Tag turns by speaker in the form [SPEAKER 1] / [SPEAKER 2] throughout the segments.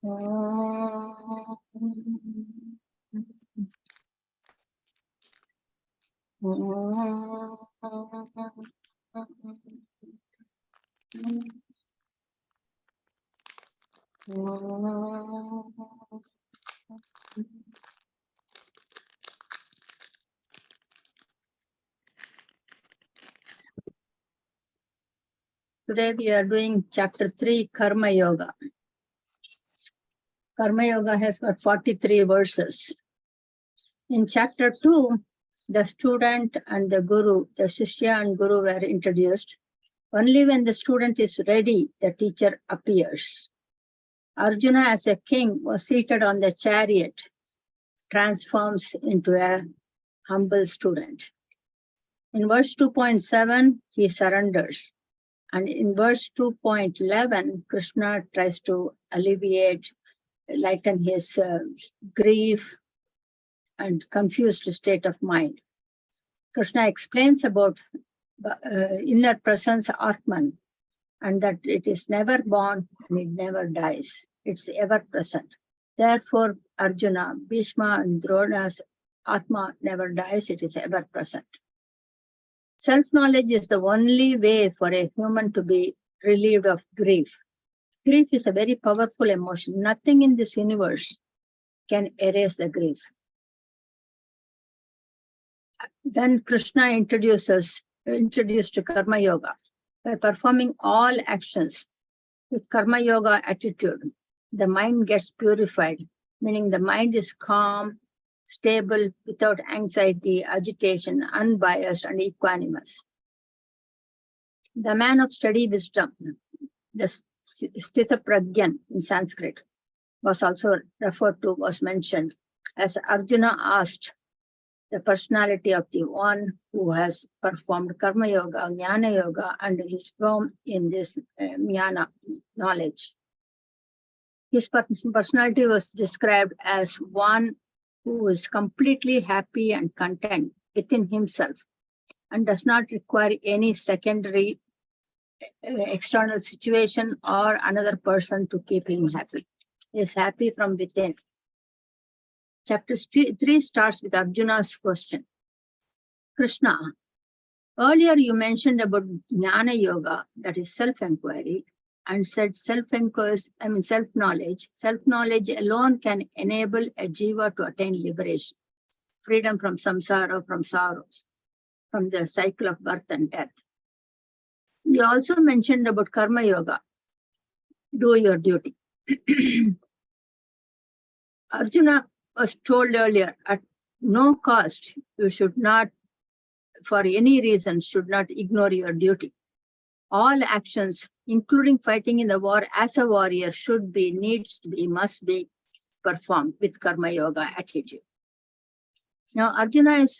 [SPEAKER 1] Today we are doing chapter 3, Karma Yoga. Karma Yoga has got 43 verses. In chapter 2, the student and the guru, the Shishya and guru were introduced. Only when the student is ready, the teacher appears. Arjuna, as a king, was seated on the chariot, transforms into a humble student. In verse 2.7, he surrenders. And in verse 2.11, Krishna tries to alleviate, lighten his grief and confused state of mind. Krishna explains about inner presence, Atman, and that it is never born and it never dies. It's ever present. Therefore, Arjuna, Bhishma, and Drona's Atma never dies, it is ever present. Self-knowledge is the only way for a human to be relieved of grief. Grief is a very powerful emotion. Nothing in this universe can erase the grief. Then Krishna introduced to Karma Yoga. By performing all actions with Karma Yoga attitude, the mind gets purified, meaning the mind is calm, stable, without anxiety, agitation, unbiased, and equanimous. The man of steady wisdom, the Sthita Pragyan in Sanskrit, was also referred to, was mentioned, as Arjuna asked the personality of the one who has performed Karma Yoga, Jnana Yoga, and is firm in this Jnana knowledge. His personality was described as one who is completely happy and content within himself and does not require any secondary external situation or another person to keep him happy. He is happy from within. Chapter 3 starts with Arjuna's question. Krishna, earlier you mentioned about Jnana Yoga, that is self-inquiry, and said self-knowledge alone can enable a jiva to attain liberation, freedom from samsara, from sorrows, from the cycle of birth and death. You also mentioned about Karma Yoga, do your duty. Arjuna was told earlier, at no cost, you should not, for any reason, should not ignore your duty. All actions, including fighting in the war as a warrior, should be, needs to be, must be performed with Karma Yoga attitude. Now, Arjuna is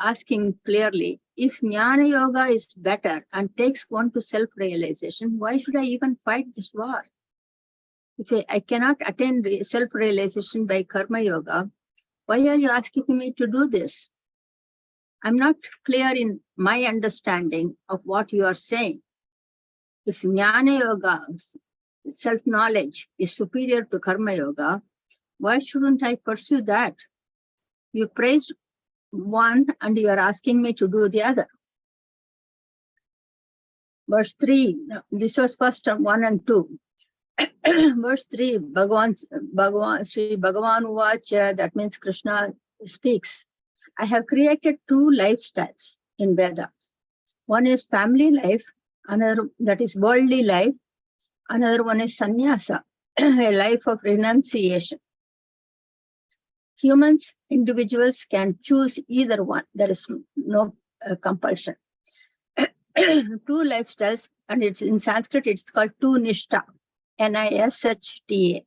[SPEAKER 1] asking clearly, if Jnana Yoga is better and takes one to self-realization, why should I even fight this war? If I cannot attain self-realization by Karma Yoga, why are you asking me to do this? I'm not clear in my understanding of what you are saying. If Jnana Yoga, self-knowledge, is superior to Karma Yoga, why shouldn't I pursue that? You praised one and you are asking me to do the other. Verse 3, this was first 1 and 2. Verse 3, Sri Bhagavan Uvacha, that means Krishna speaks. I have created 2 lifestyles in Vedas. One is family life, another that is worldly life, another one is sannyasa, a life of renunciation. Humans, individuals can choose either one. There is no compulsion. 2 lifestyles, and it's in Sanskrit, it's called 2 nishta, Nishta.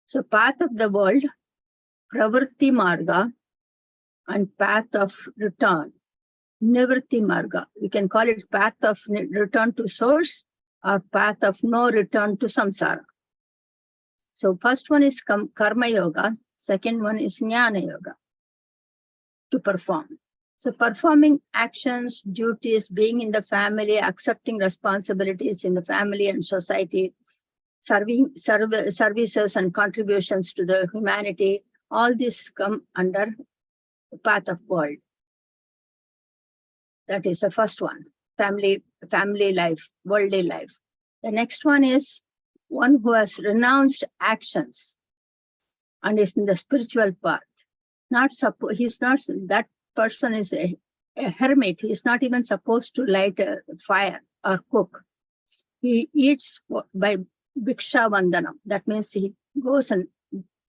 [SPEAKER 1] So path of the world, pravritti marga, and path of return, nivritti marga. We can call it path of return to source or path of no return to samsara. So first one is Karma Yoga, second one is Jnana Yoga, to perform. So performing actions, duties, being in the family, accepting responsibilities in the family and society, services and contributions to the humanity, all this come under the path of world. That is the first one, family life, worldly life. The next one is one who has renounced actions and is in the spiritual path. That person is a hermit. He is not even supposed to light a fire or cook. He eats by Bhiksha Vandanam. That means he goes and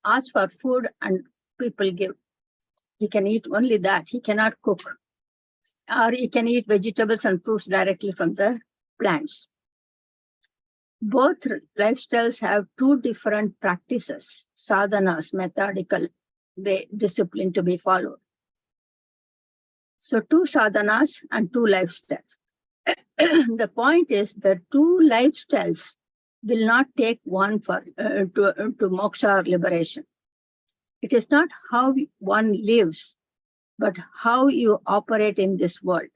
[SPEAKER 1] asks for food and people give. He can eat only that. He cannot cook. Or he can eat vegetables and fruits directly from the plants. Both lifestyles have two different practices, sadhanas, methodical discipline to be followed. So 2 sadhanas and 2 lifestyles. The point is that 2 lifestyles will not take one to moksha or liberation. It is not how one lives, but how you operate in this world.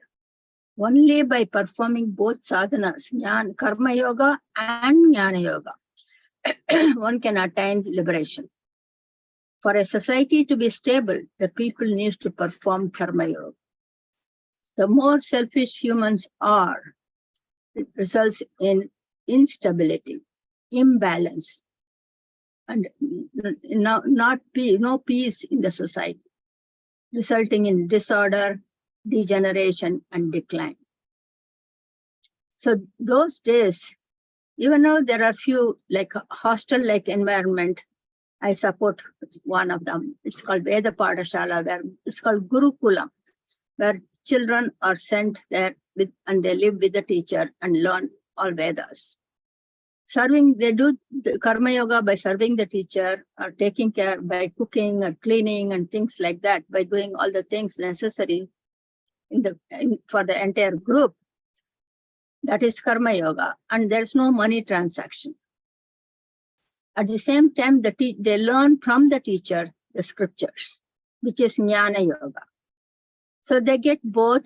[SPEAKER 1] Only by performing both sadhanas, karma yoga and jnana yoga, one can attain liberation. For a society to be stable, the people need to perform karma yoga. The more selfish humans are, it results in instability, imbalance, and no peace in the society, resulting in disorder, degeneration, and decline. So those days, even though there are few like hostel-like environment, I support one of them. It's called Veda Padashala, where it's called Gurukulam, where children are sent there and they live with the teacher and learn all Vedas. They do the karma yoga by serving the teacher or taking care by cooking or cleaning and things like that, by doing all the things necessary for the entire group. That is karma yoga, and there's no money transaction. At the same time, they learn from the teacher the scriptures, which is jnana yoga. So they get both.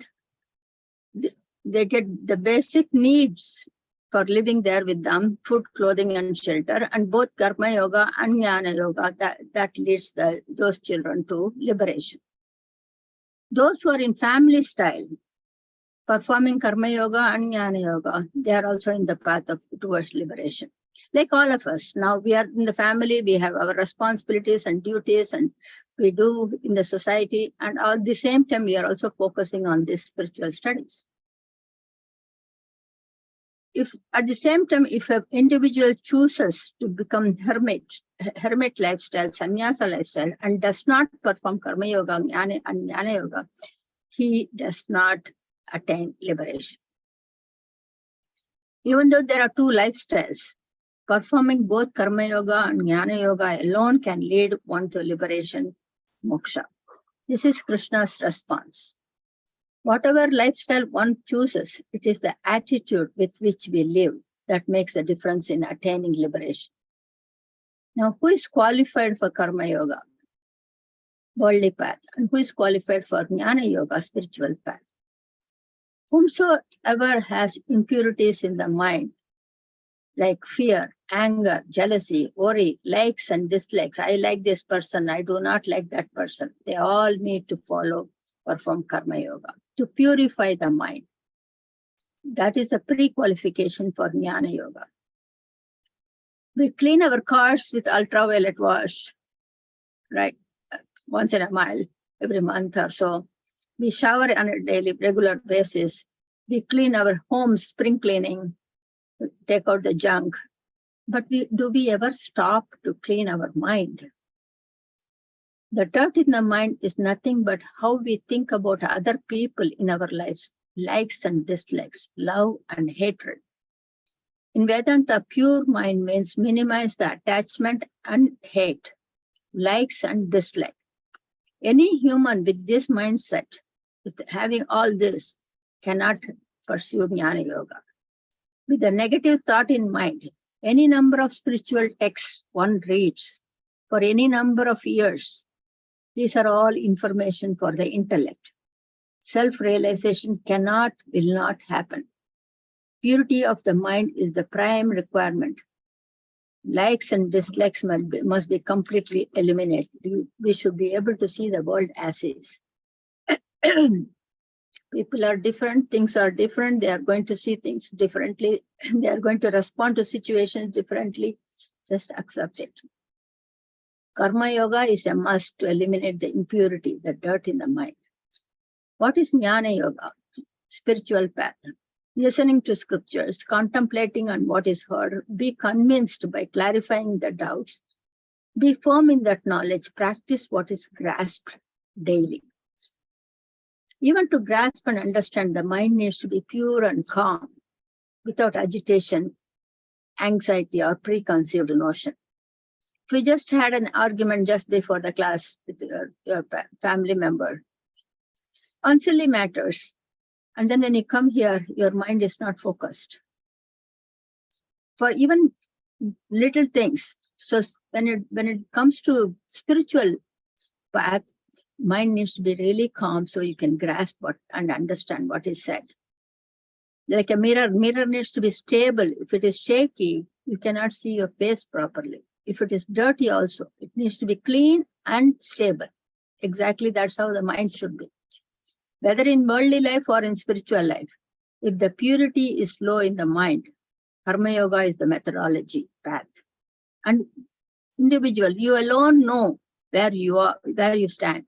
[SPEAKER 1] They get the basic needs for living there with them, food, clothing, and shelter, and both karma yoga and jnana yoga, that leads those children to liberation. Those who are in family style, performing karma yoga and jnana yoga, they are also in the path towards liberation. Like all of us, now we are in the family, we have our responsibilities and duties, and we do in the society, and at the same time, we are also focusing on these spiritual studies. If at the same time, if an individual chooses to become hermit lifestyle, sannyasa lifestyle, and does not perform karma yoga and jnana yoga, he does not attain liberation. Even though there are 2 lifestyles, performing both karma yoga and jnana yoga alone can lead one to liberation, moksha. This is Krishna's response. Whatever lifestyle one chooses, it is the attitude with which we live that makes the difference in attaining liberation. Now, who is qualified for karma yoga, worldly path, and who is qualified for jnana yoga, spiritual path? Whomsoever has impurities in the mind, like fear, anger, jealousy, worry, likes and dislikes. I like this person, I do not like that person. They all need to perform karma yoga to purify the mind. That is a pre-qualification for jnana yoga. We clean our cars with ultraviolet wash, right? Once in a while, every month or so. We shower on a regular basis. We clean our homes, spring cleaning, take out the junk. But do we ever stop to clean our mind? The dirt in the mind is nothing but how we think about other people in our lives, likes and dislikes, love and hatred. In Vedanta, pure mind means minimize the attachment and hate, likes and dislike. Any human with this mindset, with having all this, cannot pursue jnana yoga. With a negative thought in mind, any number of spiritual texts one reads for any number of years, these are all information for the intellect. Self-realization will not happen. Purity of the mind is the prime requirement. likes and dislikes must be completely eliminated. We should be able to see the world as is. People are different, things are different, they are going to see things differently, they are going to respond to situations differently. Just accept it. Karma yoga is a must to eliminate the impurity, the dirt in the mind. What is Jnana yoga? Spiritual path. Listening to scriptures, contemplating on what is heard, be convinced by clarifying the doubts, be firm in that knowledge, practice what is grasped daily. Even to grasp and understand, the mind needs to be pure and calm, without agitation, anxiety, or preconceived notion. If we just had an argument just before the class with your family member on silly matters, and then when you come here, your mind is not focused. For even little things. So when it comes to spiritual path, mind needs to be really calm so you can grasp what and understand what is said. Like a mirror needs to be stable. If it is shaky, you cannot see your face properly. If it is dirty also, it needs to be clean and stable. Exactly, that's how the mind should be. Whether in worldly life or in spiritual life, if the purity is low in the mind, Karma Yoga is the methodology, path. And individual, you alone know where you are, where you stand.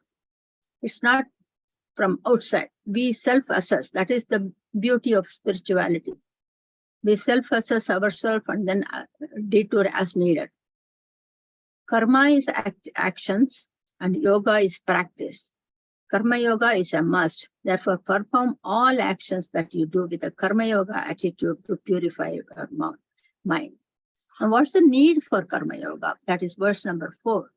[SPEAKER 1] It's not from outside. We self-assess. That is the beauty of spirituality. We self-assess ourselves and then detour as needed. Karma is actions and yoga is practice. Karma yoga is a must. Therefore, perform all actions that you do with a Karma yoga attitude to purify your mind. And what's the need for Karma yoga? That is verse number 4.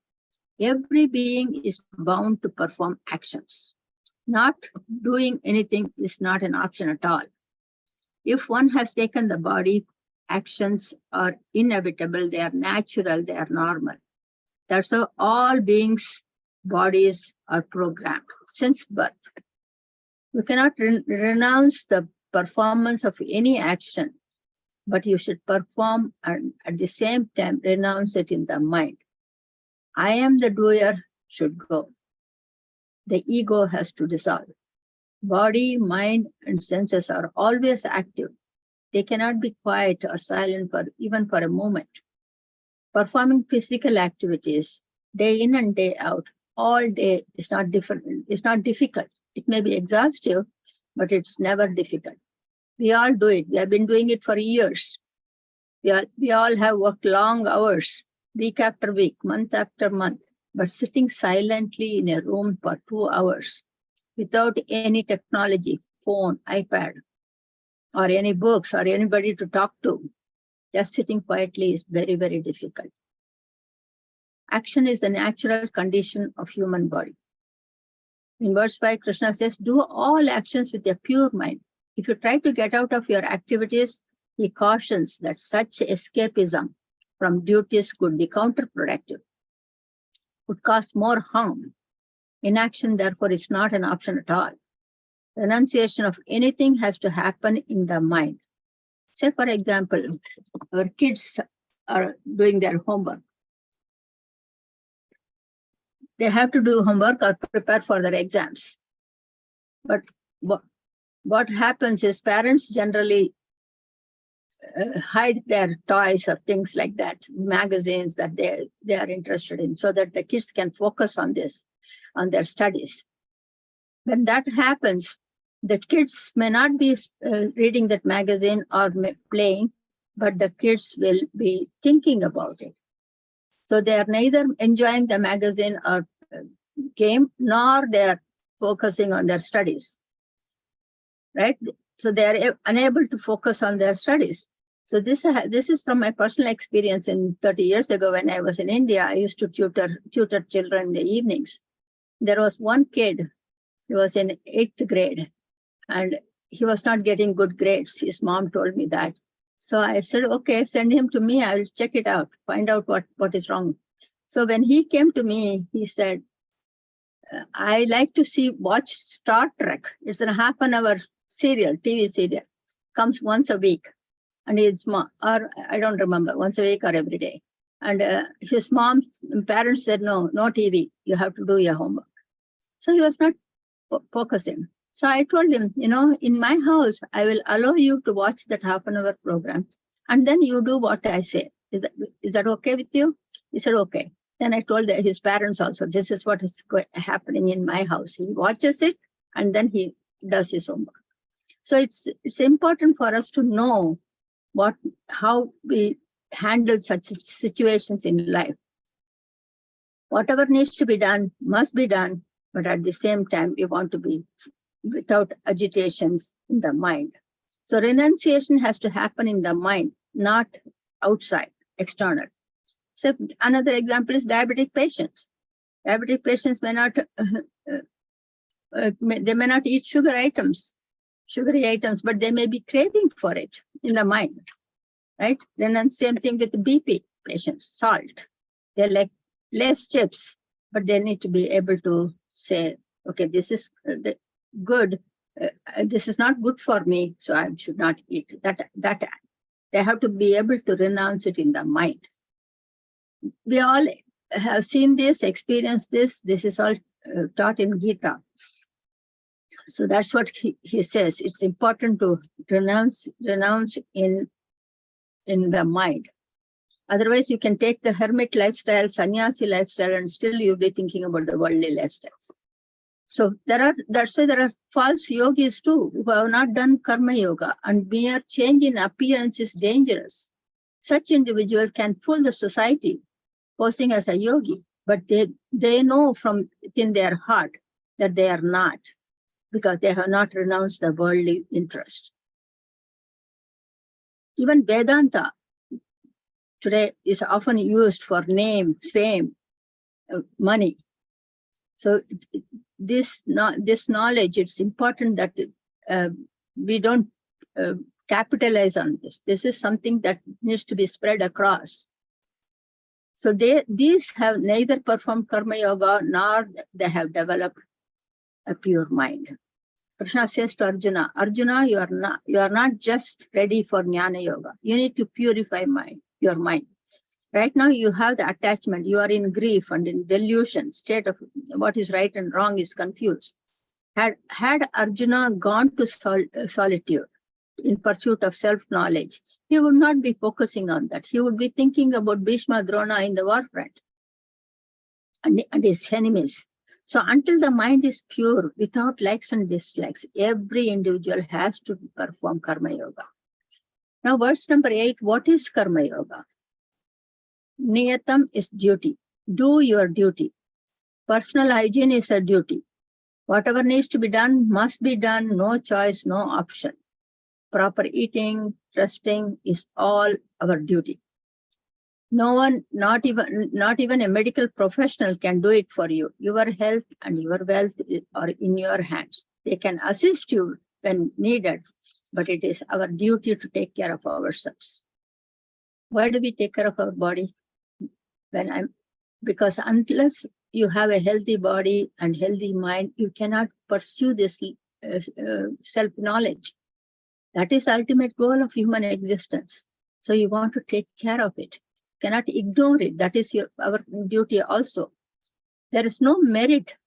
[SPEAKER 1] Every being is bound to perform actions. Not doing anything is not an option at all. If one has taken the body, actions are inevitable, they are natural, they are normal. That's how all beings' bodies are programmed since birth. You cannot renounce the performance of any action, but you should perform and at the same time renounce it in the mind. I am the doer should go. The ego has to dissolve. Body, mind, and senses are always active. They cannot be quiet or silent even for a moment. Performing physical activities day in and day out, all day is not different. It's not difficult. It may be exhaustive, but it's never difficult. We all do it. We have been doing it for years. We all have worked long hours, week after week, month after month, but sitting silently in a room for 2 hours without any technology, phone, iPad, or any books or anybody to talk to, just sitting quietly is very, very difficult. Action is the natural condition of human body. In verse 5, Krishna says, do all actions with a pure mind. If you try to get out of your activities, he cautions that such escapism from duties could be counterproductive, would cause more harm. Inaction, therefore, is not an option at all. Renunciation of anything has to happen in the mind. Say, for example, our kids are doing their homework. They have to do homework or prepare for their exams. But what happens is parents generally hide their toys or things like that, magazines that they are interested in, so that the kids can focus on this, on their studies. When that happens, the kids may not be reading that magazine or playing, but the kids will be thinking about it. So they are neither enjoying the magazine or game, nor they are focusing on their studies, right? So they are unable to focus on their studies. So this is from my personal experience. In 30 years ago, when I was in India, I used to tutor children in the evenings. There was one kid, he was in 8th grade, and he was not getting good grades. His mom told me that. So I said, okay, send him to me. I will check it out, find out what is wrong. So when he came to me, he said, I like to watch Star Trek. It's a half-an-hour serial, TV serial, comes once a week. and his mom, or I don't remember, once a week or every day. And his mom's parents said, no TV, you have to do your homework. So he was not focusing. So I told him, in my house, I will allow you to watch that half-an-hour program, and then you do what I say. Is that okay with you? He said, okay. Then I told his parents also, this is what is happening in my house. He watches it, and then he does his homework. So it's important for us to know how we handle such situations in life. Whatever needs to be done must be done, but at the same time, we want to be without agitations in the mind. So renunciation has to happen in the mind, not outside, external. So another example is diabetic patients. Diabetic patients may not, they may not eat sugary items, but they may be craving for it in the mind, right? Then same thing with BP patients, salt. They like less chips, but they need to be able to say, okay, this is good. This is not good for me, so I should not eat that. They have to be able to renounce it in the mind. We all have seen this, experienced this. This is all taught in Gita. So that's what he says. It's important to renounce in the mind. Otherwise, you can take the hermit lifestyle, sannyasi lifestyle, and still you'll be thinking about the worldly lifestyles. So that's why there are false yogis too, who have not done karma yoga, and mere change in appearance is dangerous. Such individuals can fool the society, posing as a yogi, but they know from within their heart that they are not, because they have not renounced the worldly interest. Even Vedanta today is often used for name, fame, money. So this knowledge, it's important that we don't capitalize on this. This is something that needs to be spread across. So these have neither performed karma yoga nor they have developed a pure mind. Krishna says to Arjuna, you are not just ready for jnana yoga. You need to purify your mind. Right now you have the attachment. You are in grief and in delusion, state of what is right and wrong is confused. Had Arjuna gone to solitude in pursuit of self-knowledge, he would not be focusing on that. He would be thinking about Bhishma, Drona in the war front and his enemies. So until the mind is pure, without likes and dislikes, every individual has to perform karma yoga. Now, verse number 8, what is karma yoga? Niyatam is duty. Do your duty. Personal hygiene is a duty. Whatever needs to be done must be done, no choice, no option. Proper eating, resting is all our duty. No one, not even a medical professional can do it for you. Your health and your wealth are in your hands. They can assist you when needed, but it is our duty to take care of ourselves. Why do we take care of our body? Because unless you have a healthy body and healthy mind, you cannot pursue this self-knowledge. That is the ultimate goal of human existence. So you want to take care of it. Cannot ignore it. That is our duty also. There is no merit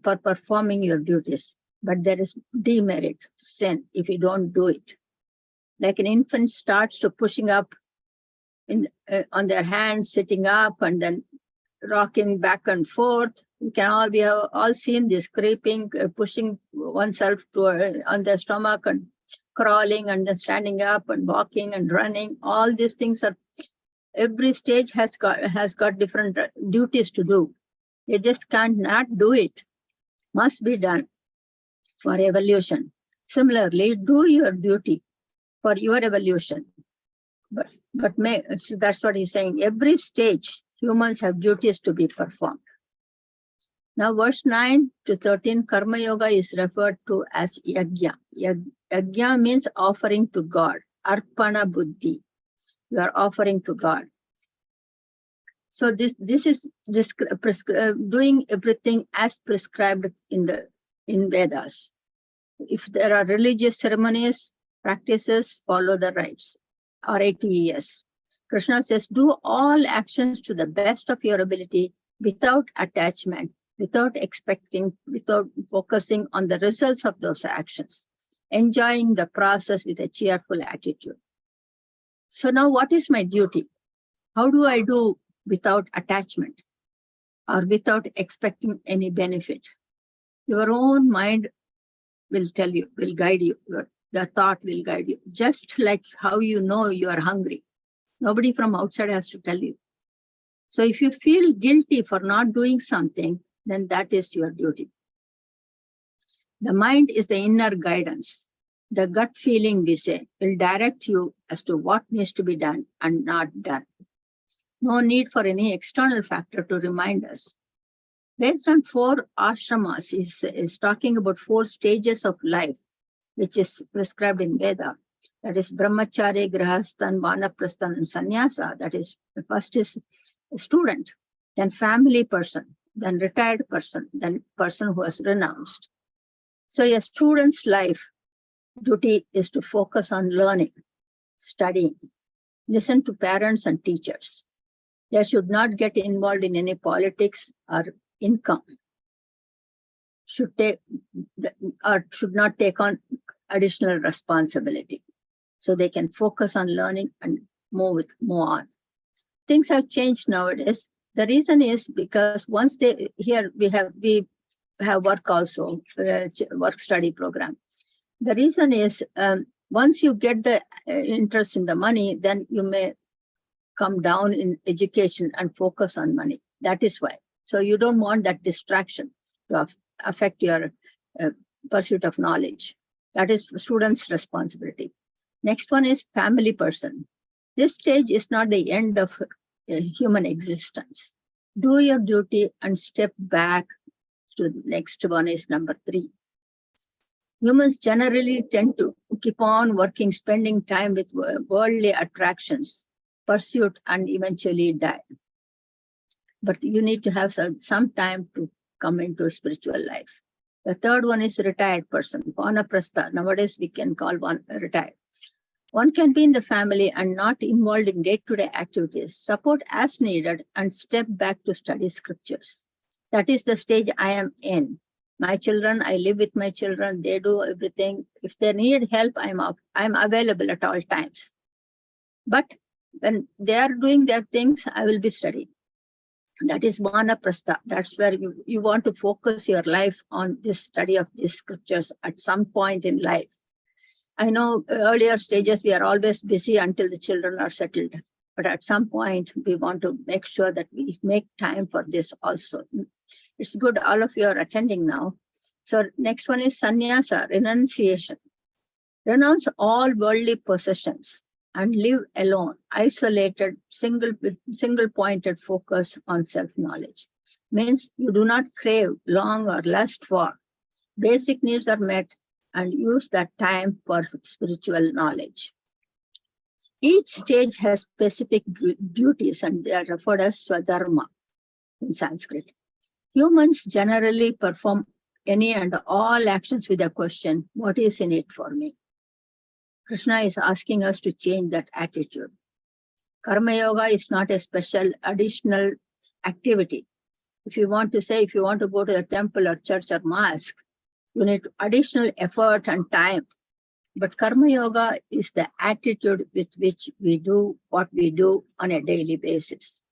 [SPEAKER 1] for performing your duties, but there is demerit, sin, if you don't do it. Like an infant starts to pushing up on their hands, sitting up, and then rocking back and forth. We have all seen this creeping, pushing oneself on their stomach and crawling and then standing up and walking and running. All these things are, every stage has got different duties to do. They just can't not do it. Must be done for evolution. Similarly, do your duty for your evolution. But so that's what he's saying. Every stage, humans have duties to be performed. Now, verse 9 to 13, Karma Yoga is referred to as Yajna. Yajna means offering to God. Arpana Buddhi. You are offering to God. So this is doing everything as prescribed in Vedas. If there are religious ceremonies, practices, follow the rites. or ATES. Krishna says, do all actions to the best of your ability without attachment, without expecting, without focusing on the results of those actions, enjoying the process with a cheerful attitude. So now what is my duty? How do I do without attachment or without expecting any benefit? Your own mind will tell you, will guide you. The thought will guide you. Just like how you know you are hungry. Nobody from outside has to tell you. So if you feel guilty for not doing something, then that is your duty. The mind is the inner guidance. The gut feeling, we say, will direct you as to what needs to be done and not done. No need for any external factor to remind us. Based on 4 ashramas, is talking about 4 stages of life, which is prescribed in Veda. That is brahmachari, grihasthan, vanaprasthan, and sannyasa. That is, the first is a student, then family person, then retired person, then person who has renounced. So a student's life duty is to focus on learning, studying, listen to parents and teachers. They should not get involved in any politics or income. Should not take on additional responsibility. So they can focus on learning and move on. Things have changed nowadays. The reason is because once we have work also, work study program. The reason is once you get the interest in the money, then you may come down in education and focus on money. That is why. So you don't want that distraction to affect your pursuit of knowledge. That is students' responsibility. Next one is family person. This stage is not the end of human existence. Do your duty and step back to the next one is number 3. Humans generally tend to keep on working, spending time with worldly attractions, pursuit, and eventually die. But you need to have some time to come into spiritual life. The third one is retired person, vanaprastha. Nowadays we can call one retired. One can be in the family and not involved in day-to-day activities, support as needed, and step back to study scriptures. That is the stage I am in. My children, I live with my children, they do everything. If they need help, I'm available at all times. But when they are doing their things, I will be studying. That is vanaprastha. That's where you want to focus your life on this study of these scriptures at some point in life. I know earlier stages, we are always busy until the children are settled. But at some point, we want to make sure that we make time for this also. It's good all of you are attending now. So next one is sannyasa, renunciation. Renounce all worldly possessions and live alone, isolated, single-pointed focus on self-knowledge. Means you do not crave, long, or lust for. Basic needs are met and use that time for spiritual knowledge. Each stage has specific duties and they are referred as Dharma in Sanskrit. Humans generally perform any and all actions with a question, what is in it for me? Krishna is asking us to change that attitude. Karma Yoga is not a special additional activity. If you want to go to the temple or church or mosque, you need additional effort and time. But Karma Yoga is the attitude with which we do what we do on a daily basis.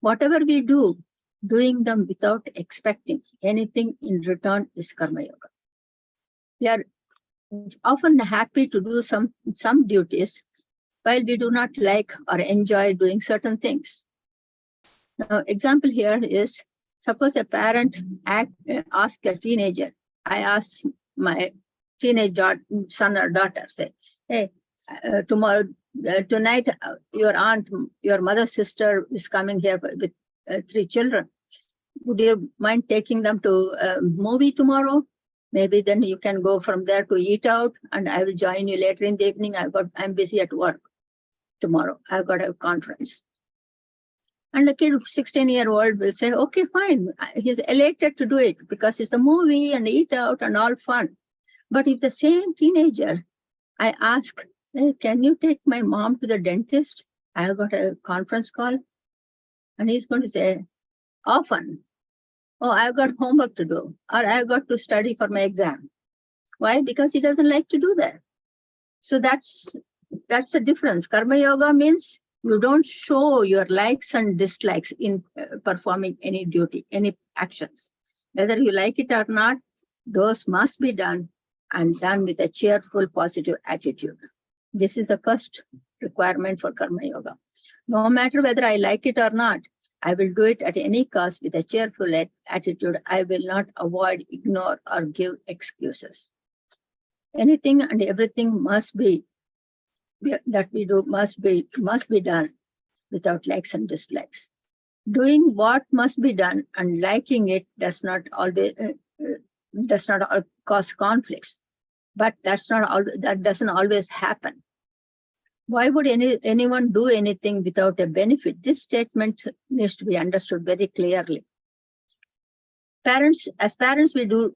[SPEAKER 1] Whatever we do, doing them without expecting anything in return is Karma Yoga. We are often happy to do some duties while we do not like or enjoy doing certain things. Now, example here is, suppose a parent asks a teenager, I ask my teenage son or daughter, say, hey, tonight your mother's sister is coming here with 3 children. Would you mind taking them to a movie tomorrow? Maybe then you can go from there to eat out and I will join you later in the evening. I'm busy at work tomorrow. I've got a conference. And the kid, 16-year-old, will say, okay, fine. He's elated to do it because it's a movie and eat out and all fun. But if the same teenager, I ask, Hey, can you take my mom to the dentist? I have got a conference call. And he's going to say, often, oh, I've got homework to do, or I've got to study for my exam. Why? Because he doesn't like to do that. So that's the difference. Karma yoga means you don't show your likes and dislikes in performing any duty, any actions. Whether you like it or not, those must be done and done with a cheerful, positive attitude. This is the first requirement for karma yoga. No matter whether I like it or not, I will do it at any cost with a cheerful attitude. I will not avoid, ignore, or give excuses. Anything and everything must be that we do must be done without likes and dislikes. Doing what must be done and liking it does not cause conflicts, but that doesn't always happen. Why would anyone do anything without a benefit? This statement needs to be understood very clearly. As parents, we do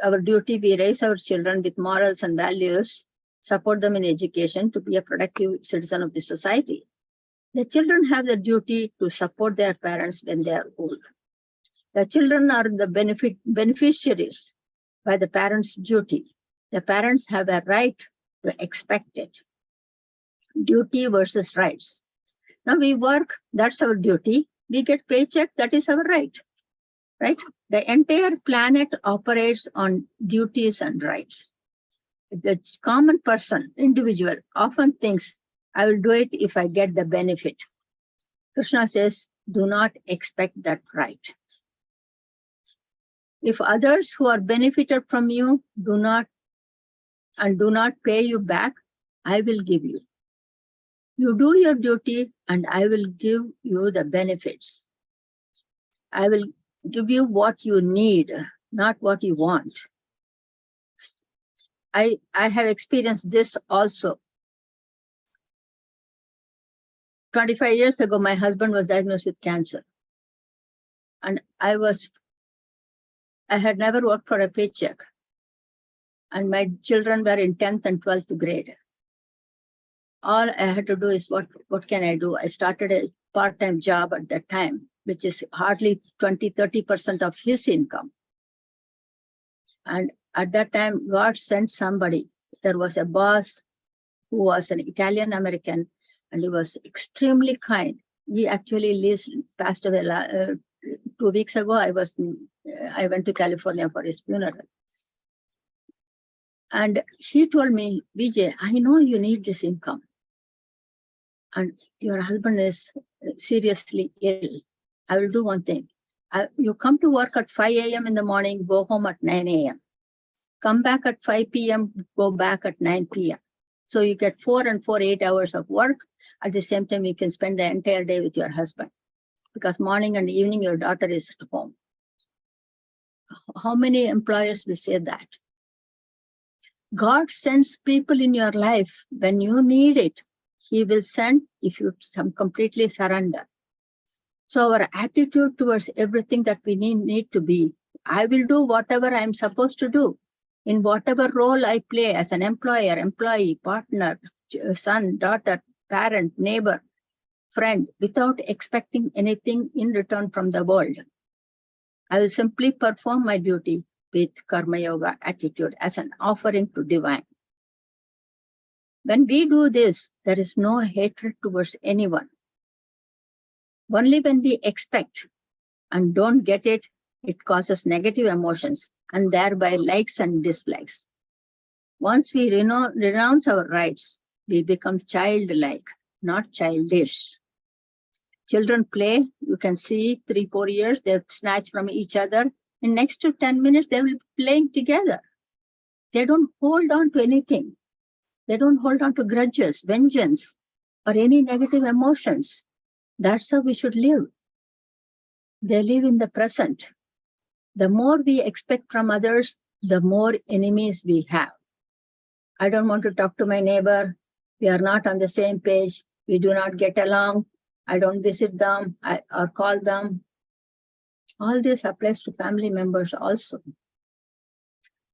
[SPEAKER 1] our duty. We raise our children with morals and values, support them in education to be a productive citizen of the society. The children have the duty to support their parents when they are old. The children are the beneficiaries by the parents' duty. The parents have a right to expect it. Duty versus rights. Now we work, that's our duty. We get paycheck, that is our right. Right? The entire planet operates on duties and rights. The common person, individual, often thinks, I will do it if I get the benefit. Krishna says, do not expect that right. If others who are benefited from you do not pay you back, I will give you. You do your duty and I will give you the benefits. I will give you what you need, not what you want. I have experienced this also. 25 years ago, my husband was diagnosed with cancer. And I had never worked for a paycheck. And my children were in 10th and 12th grade. All I had to do is, what can I do? I started a part-time job at that time, which is hardly 20-30% of his income. And at that time, God sent somebody. There was a boss who was an Italian American, and he was extremely kind. He actually passed away 2 weeks ago. I went to California for his funeral. And he told me, Vijay, I know you need this income. And your husband is seriously ill. I will do one thing. You come to work at 5 a.m. in the morning, go home at 9 a.m. Come back at 5 p.m., go back at 9 p.m. So you get 4 and 4, 8 hours of work. At the same time, you can spend the entire day with your husband, because morning and evening, your daughter is at home. How many employers will say that? God sends people in your life when you need it. He will send if you completely surrender. So our attitude towards everything that we need to be, I will do whatever I'm supposed to do in whatever role I play as an employer, employee, partner, son, daughter, parent, neighbor, friend, without expecting anything in return from the world. I will simply perform my duty with karma yoga attitude as an offering to divine. When we do this, there is no hatred towards anyone. Only when we expect and don't get it, it causes negative emotions and thereby likes and dislikes. Once we renounce our rights, we become childlike, not childish. Children play, you can see 3-4 years, they snatch from each other. In next to 10 minutes, they will be playing together. They don't hold on to anything. They don't hold on to grudges, vengeance, or any negative emotions. That's how we should live. They live in the present. The more we expect from others, the more enemies we have. I don't want to talk to my neighbor. We are not on the same page. We do not get along. I don't visit them or call them. All this applies to family members also.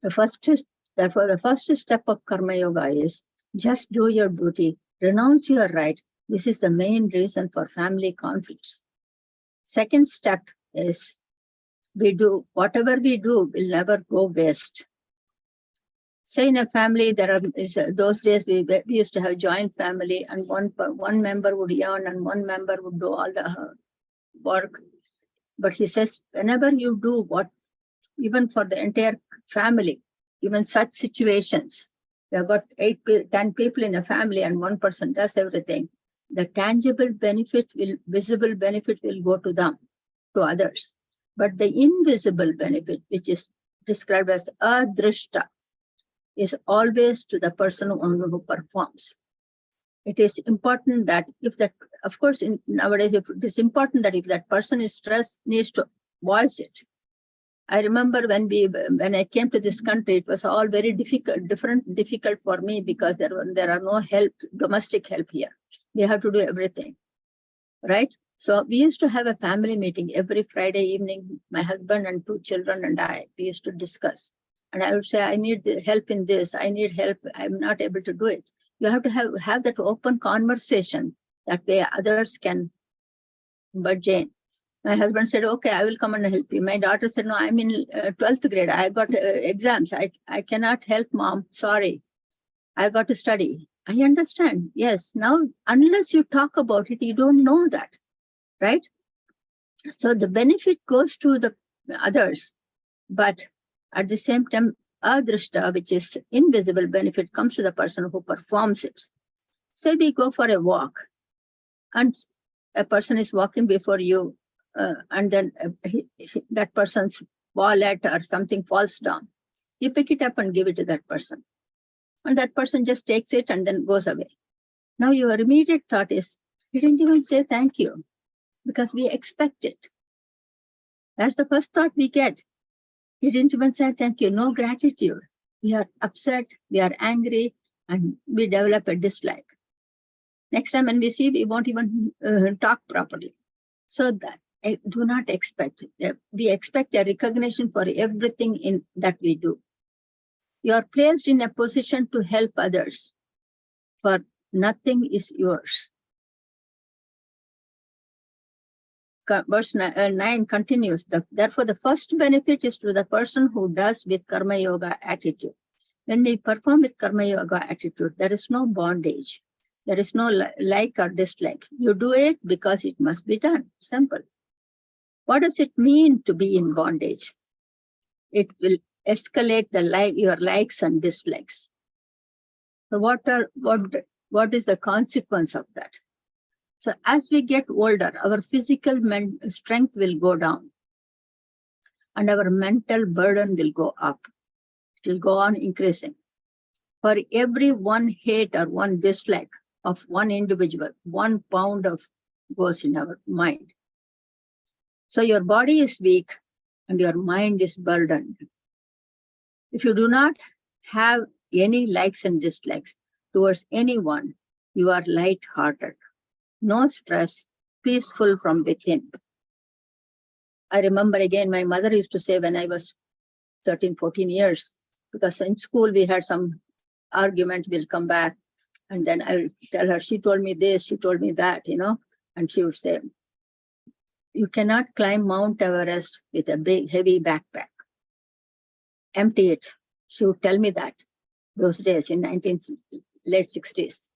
[SPEAKER 1] Therefore, the first step of karma yoga is Just do your duty, renounce your right. This is the main reason for family conflicts. Second step is whatever we do will never go waste. Say in a family, those days we used to have joint family, and one member would earn and one member would do all the work. But he says, whenever you do what, even for the entire family, even such situations, we have got 10 people in a family and one person does everything, the tangible benefit visible benefit will go to them, to others. But the invisible benefit, which is described as adrishta, is always to the person who performs. It is important that of course, nowadays, it is important that if that person is stressed, needs to voice it. I remember when I came to this country, it was all very difficult for me because there are no domestic help here. We have to do everything, right? So we used to have a family meeting every Friday evening. My husband and 2 children and we used to discuss. And I would say, I need help in this. I need help. I'm not able to do it. You have to have that open conversation. That way others can. But Jane, my husband said, okay, I will come and help you. My daughter said, no, I'm in 12th grade. I got exams. I cannot help, mom. Sorry. I got to study. I understand. Yes. Now, unless you talk about it, you don't know that. Right? So the benefit goes to the others. But at the same time, adrishta, which is invisible benefit, comes to the person who performs it. Say we go for a walk and a person is walking before you and then that person's wallet or something falls down. You pick it up and give it to that person. And that person just takes it and then goes away. Now your immediate thought is, he didn't even say thank you because we expect it. That's the first thought we get. He didn't even say thank you, no gratitude. We are upset, we are angry, and we develop a dislike. Next time when we see, we won't even talk properly. So that do not expect. We expect a recognition for everything that we do. You are placed in a position to help others, for nothing is yours. Verse 9 continues, therefore the first benefit is to the person who does with karma yoga attitude. When we perform with karma yoga attitude, there is no bondage. There is no like or dislike. You do it because it must be done. Simple. What does it mean to be in bondage? It will escalate your likes and dislikes. So what is the consequence of that? So as we get older, our physical strength will go down and our mental burden will go up. It will go on increasing. For every one hate or one dislike of one individual, 1 pound goes in our mind. So your body is weak and your mind is burdened. If you do not have any likes and dislikes towards anyone, you are light-hearted. No stress, peaceful from within. I remember again, my mother used to say when I was 13, 14 years, because in school we had some argument, we'll come back. And then I will tell her, she told me this, she told me that, and she would say, you cannot climb Mount Everest with a big, heavy backpack. Empty it. She would tell me that those days in late 60s.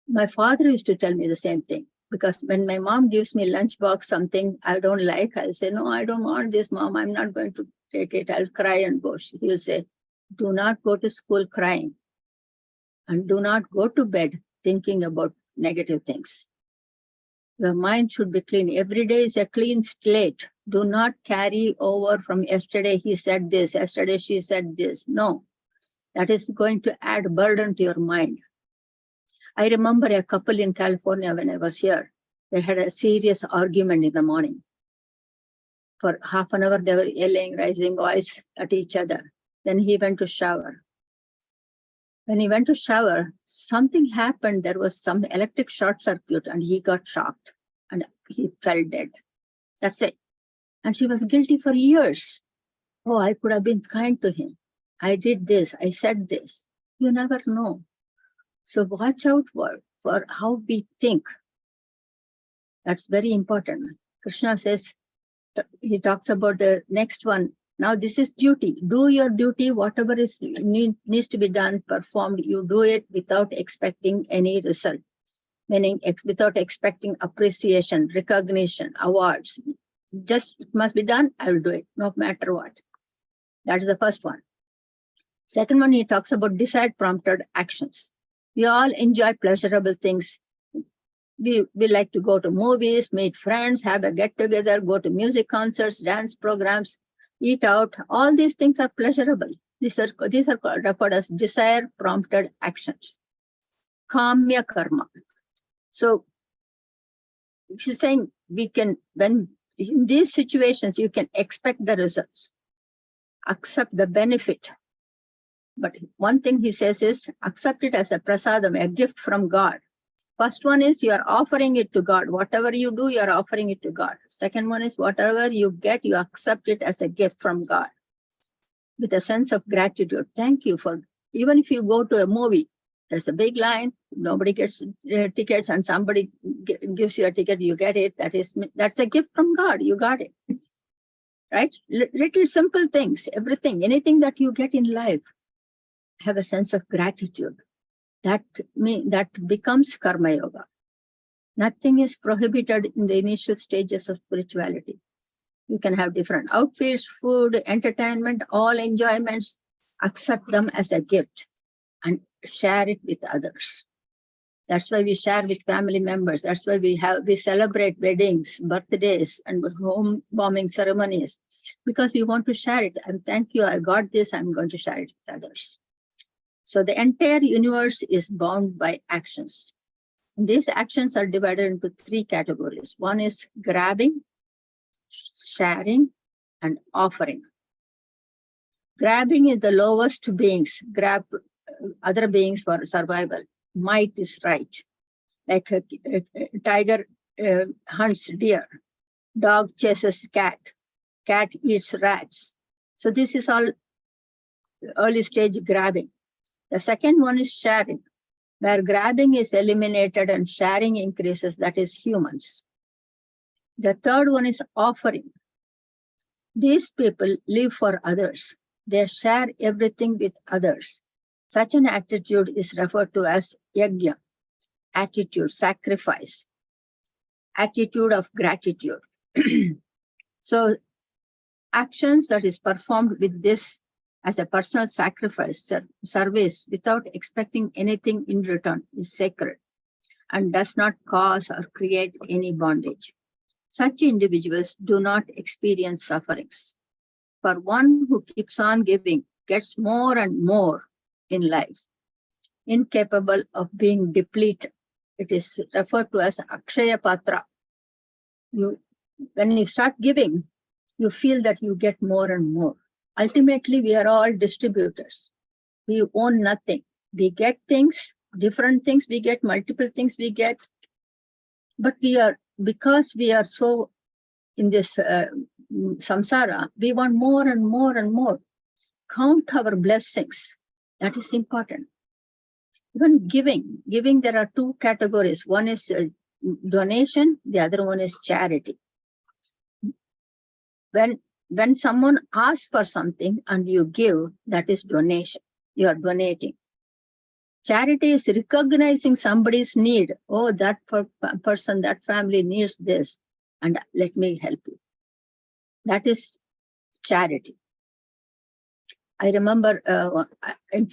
[SPEAKER 1] My father used to tell me the same thing, because when my mom gives me lunchbox something I don't like, I'll say, no, I don't want this, mom. I'm not going to take it. I'll cry and go. He'll say, do not go to school crying and do not go to bed thinking about negative things. Your mind should be clean. Every day is a clean slate. Do not carry over from yesterday he said this, yesterday she said this. No, that is going to add burden to your mind. I remember a couple in California when I was here. They had a serious argument in the morning. For half an hour, they were yelling, raising voice at each other. Then he went to shower. When he went to shower, something happened. There was some electric short circuit and he got shocked and he fell dead. That's it. And she was guilty for years. Oh, I could have been kind to him. I did this. I said this. You never know. So watch out for how we think. That's very important. Krishna says, he talks about the next one. Now this is duty. Do your duty, whatever is needs to be done, performed, you do it without expecting any result. Meaning without expecting appreciation, recognition, awards. Just it must be done, I will do it, no matter what. That is the first one. Second one, he talks about desire-prompted actions. We all enjoy pleasurable things. We like to go to movies, meet friends, have a get-together, go to music concerts, dance programs, eat out. All these things are pleasurable. These are referred as desire-prompted actions. Kamya karma. So she's saying we can, when in these situations, you can expect the results, accept the benefit. But one thing he says is accept it as a prasadam, a gift from God. First one is you are offering it to God. Whatever you do, you are offering it to God. Second one is whatever you get, you accept it as a gift from God with a sense of gratitude. Thank you for, even if you go to a movie, there's a big line, nobody gets tickets and somebody gives you a ticket, you get it. That's a gift from God. You got it, right? Little simple things, everything, anything that you get in life, have a sense of gratitude. That becomes karma yoga. Nothing is prohibited in the initial stages of spirituality. You can have different outfits, food, entertainment, all enjoyments, accept them as a gift and share it with others. That's why we share with family members. That's why we celebrate weddings, birthdays, and home warming ceremonies, because we want to share it. And thank you, I got this, I'm going to share it with others. So the entire universe is bound by actions. These actions are divided into three categories. One is grabbing, sharing, and offering. Grabbing is the lowest beings, grab other beings for survival. Might is right. Like a tiger hunts deer, dog chases cat eats rats. So this is all early stage grabbing. The second one is sharing, where grabbing is eliminated and sharing increases, that is humans. The third one is offering. These people live for others. They share everything with others. Such an attitude is referred to as yajna, attitude, sacrifice, attitude of gratitude. So actions that is performed with this as a personal sacrifice, service without expecting anything in return is sacred and does not cause or create any bondage. Such individuals do not experience sufferings. For one who keeps on giving gets more and more in life, incapable of being depleted. It is referred to as Akshaya Patra. When you start giving, you feel that you get more and more. Ultimately, we are all distributors. We own nothing. We get things, different things, we get multiple things we get. But because we are so in this samsara, we want more and more and more. Count our blessings. That is important. Even giving, there are two categories. One is donation, the other one is charity. When someone asks for something and you give, that is donation. You are donating. Charity is recognizing somebody's need. Oh, that person, that family needs this, and let me help you. That is charity. I remember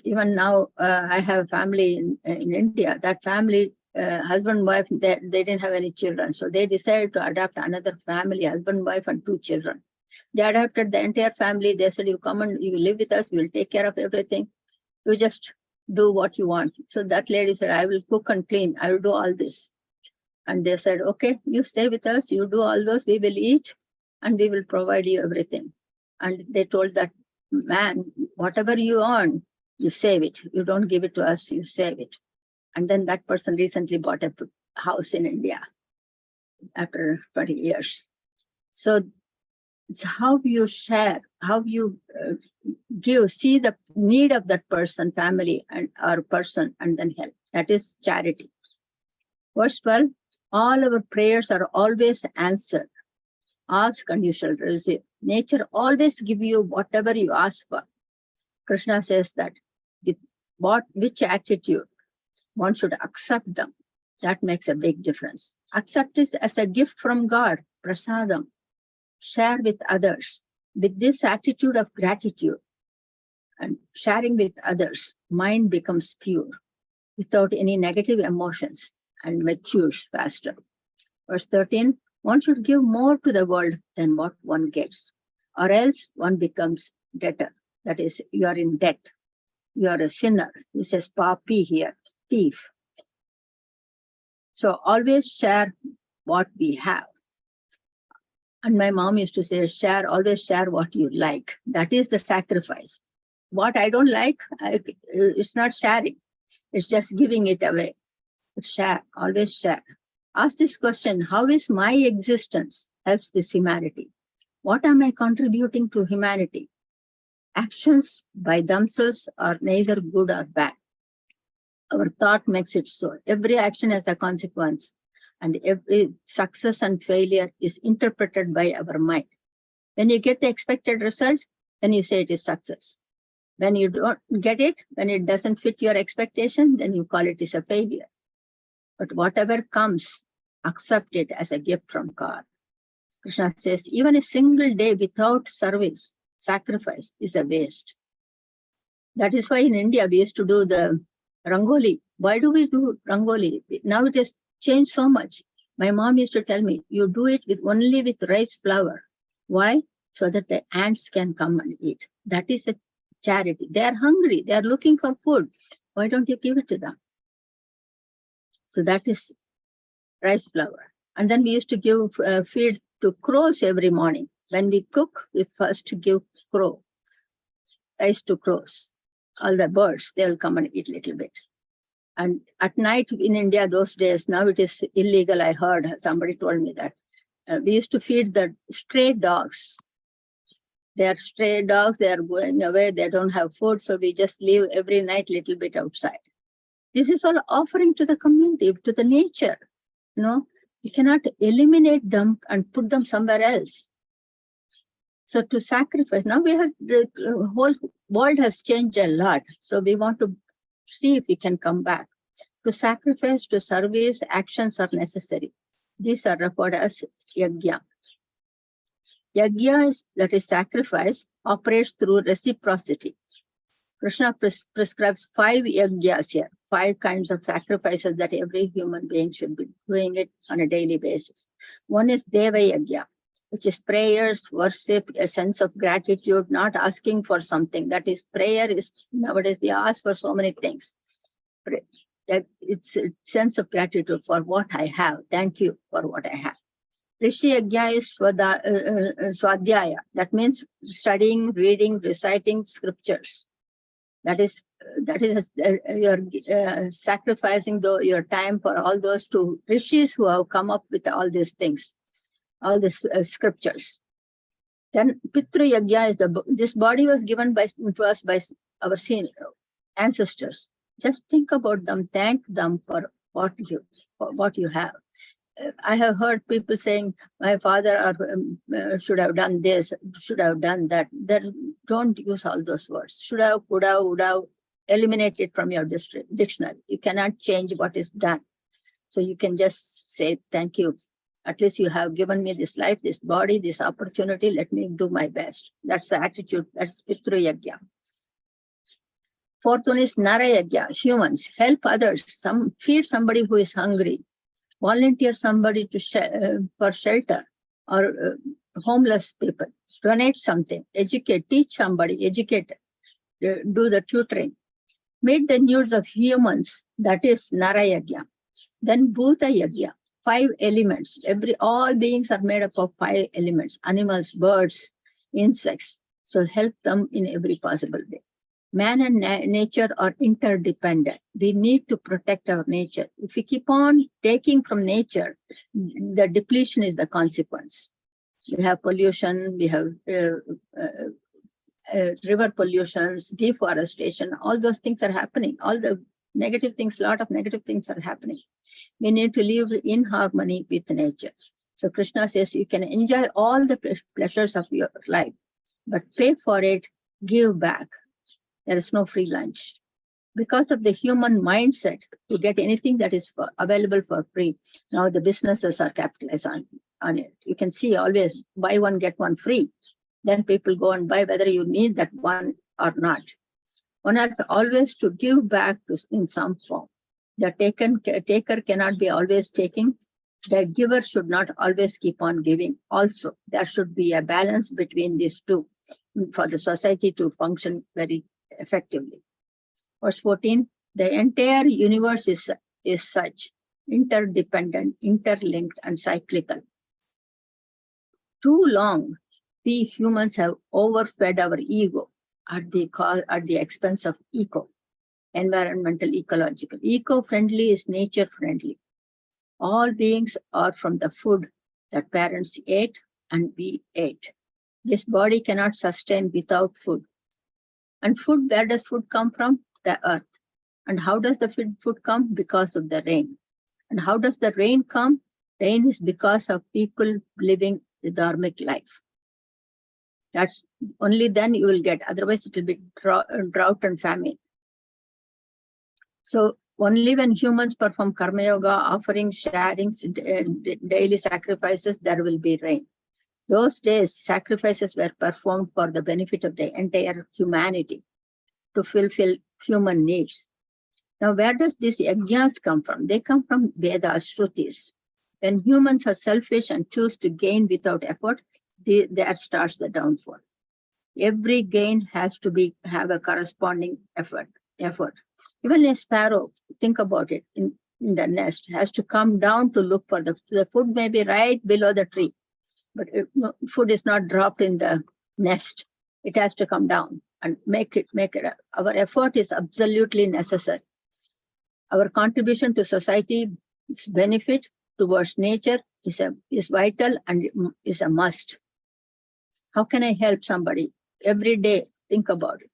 [SPEAKER 1] even now I have a family in India. That family, husband, wife, they didn't have any children. So they decided to adopt another family, husband, wife, and 2 children. They adopted the entire family. They said, you come and you live with us. We will take care of everything. You just do what you want. So that lady said, I will cook and clean. I will do all this. And they said, okay, you stay with us. You do all those. We will eat and we will provide you everything. And they told that man, whatever you earn, you save it. You don't give it to us, you save it. And then that person recently bought a house in India after 20 years. So It's how you share, how you give, see the need of that person, family, and or person, and then help. That is charity. Verse 12, all our prayers are always answered. Ask and you shall receive. Nature always give you whatever you ask for. Krishna says that with which attitude one should accept them. That makes a big difference. Accept it as a gift from God, prasadam. Share with others. With this attitude of gratitude and sharing with others, mind becomes pure without any negative emotions and matures faster. Verse 13, one should give more to the world than what one gets, or else one becomes debtor. That is, you are in debt. You are a sinner. He says papi here, thief. So always share what we have. And my mom used to say, always share what you like. That is the sacrifice. What I don't like, it's not sharing. It's just giving it away. But share, always share. Ask this question, how is my existence helps this humanity? What am I contributing to humanity? Actions by themselves are neither good or bad. Our thought makes it so. Every action has a consequence, and every success and failure is interpreted by our mind. When you get the expected result, then you say it is success. When you don't get it, when it doesn't fit your expectation, then you call it is a failure. But whatever comes, accept it as a gift from God. Krishna says, even a single day without service, sacrifice is a waste. That is why in India, we used to do the Rangoli. Why do we do Rangoli? Now it has changed so much. My mom used to tell me, you do it only with rice flour. Why? So that the ants can come and eat. That is a charity. They are hungry. They are looking for food. Why don't you give it to them? So that is rice flour. And then we used to give feed to crows every morning. When we cook, we first give rice to crows. All the birds, they'll come and eat a little bit. And at night in India, those days, now it is illegal, I heard, somebody told me that. We used to feed the stray dogs. They are stray dogs, they are going away, they don't have food, so we just leave every night a little bit outside. This is all offering to the community, to the nature. We cannot eliminate them and put them somewhere else. So to sacrifice, now we have the whole world has changed a lot. So we want to see if we can come back. To sacrifice, to service, actions are necessary. These are referred as yajna. Yajna, that is sacrifice, operates through reciprocity. Krishna prescribes 5 yajnas here, 5 kinds of sacrifices that every human being should be doing it on a daily basis. One is Deva Yajna, which is prayers, worship, a sense of gratitude, not asking for something. That is, prayer is, nowadays we ask for so many things. It's a sense of gratitude for what I have. Thank you for what I have. Rishi Yajna is Swadhyaya. That means studying, reading, reciting scriptures. That is you're sacrificing your time for all those 2 rishis who have come up with all these things, all these scriptures. Then Pitru Yajna is this body was given to us by our ancestors. Just think about them, thank them for what you have. I have heard people saying, my father should have done this, should have done that. Don't use all those words. Should have, could have, would have. Eliminate it from your dictionary. You cannot change what is done. So you can just say, thank you. At least you have given me this life, this body, this opportunity. Let me do my best. That's the attitude. That's Pitru Yajna. 4th one is Nara Yajna. Humans, help others. Feed somebody who is hungry. Volunteer somebody for shelter or homeless people. Donate something. Educate. Teach somebody. Educate. Do the tutoring. Meet the needs of humans. That is Nara Yajna. Then Bhuta Yajna. 5 elements. All beings are made up of 5 elements. Animals, birds, insects. So help them in every possible way. Man and nature are interdependent. We need to protect our nature. If we keep on taking from nature, the depletion is the consequence. We have pollution, we have river pollutions, deforestation, all those things are happening. All the negative things, a lot of negative things are happening. We need to live in harmony with nature. So Krishna says you can enjoy all the pleasures of your life, but pay for it, give back. There is no free lunch. Because of the human mindset to get anything that is available for free, now the businesses are capitalized on it. You can see always buy one, get one free. Then people go and buy whether you need that one or not. One has always to give back in some form. The taker cannot be always taking. The giver should not always keep on giving. Also, there should be a balance between these two for the society to function very effectively. Verse 14, the entire universe is such, interdependent, interlinked, and cyclical. Too long, we humans have overfed our ego at the expense of environmental, ecological. Eco-friendly is nature-friendly. All beings are from the food that parents ate and we ate. This body cannot sustain without food. And food, where does food come from? The earth. And how does the food come? Because of the rain. And how does the rain come? Rain is because of people living the dharmic life. That's only then you will get, otherwise it will be drought and famine. So only when humans perform karma yoga, offering, sharing, daily sacrifices, there will be rain. Those days, sacrifices were performed for the benefit of the entire humanity to fulfill human needs. Now, where does these yajnas come from? They come from Vedas, Shrutis. When humans are selfish and choose to gain without effort, there starts the downfall. Every gain has to have a corresponding effort. Even a sparrow, think about it, in the nest, has to come down to look for the food may be right below the tree, but food is not dropped in the nest. It has to come down and make it. Our effort is absolutely necessary. Our contribution to society's benefit towards nature is vital and is a must. How can I help somebody? Every day, think about it.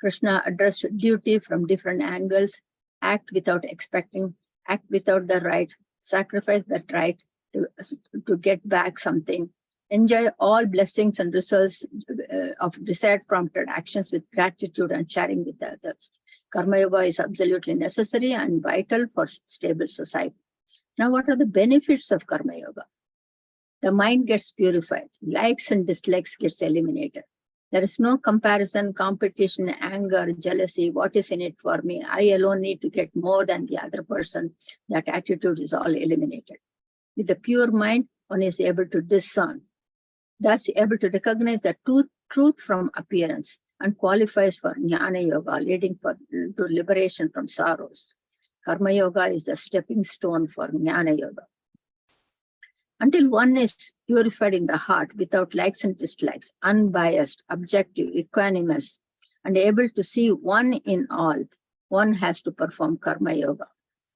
[SPEAKER 1] Krishna addressed duty from different angles, act without expecting, act without the right, sacrifice that right to get back something, enjoy all blessings and results of desire-prompted actions with gratitude and sharing with others. Karma yoga is absolutely necessary and vital for stable society. Now, what are the benefits of karma yoga? The mind gets purified, likes and dislikes gets eliminated. There is no comparison, competition, anger, jealousy. What is in it for me? I alone need to get more than the other person. That attitude is all eliminated. With a pure mind, one is able to discern, thus able to recognize the truth from appearance and qualifies for jnana yoga, leading to liberation from sorrows. Karma yoga is the stepping stone for jnana yoga. Until one is purified in the heart without likes and dislikes, unbiased, objective, equanimous, and able to see one in all, one has to perform karma yoga.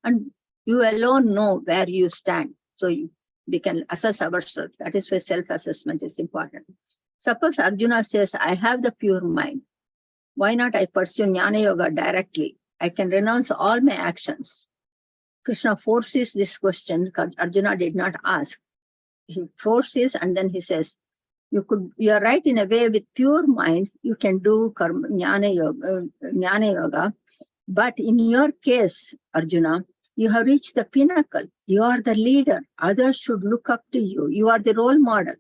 [SPEAKER 1] And you alone know where you stand. So we can assess ourselves. That is why self-assessment is important. Suppose Arjuna says, I have the pure mind. Why not I pursue jnana yoga directly? I can renounce all my actions. Krishna forces this question because Arjuna did not ask. He forces and then he says, you are right in a way. With pure mind, you can do jnana yoga. But in your case, Arjuna, you have reached the pinnacle. You are the leader. Others should look up to you. You are the role model.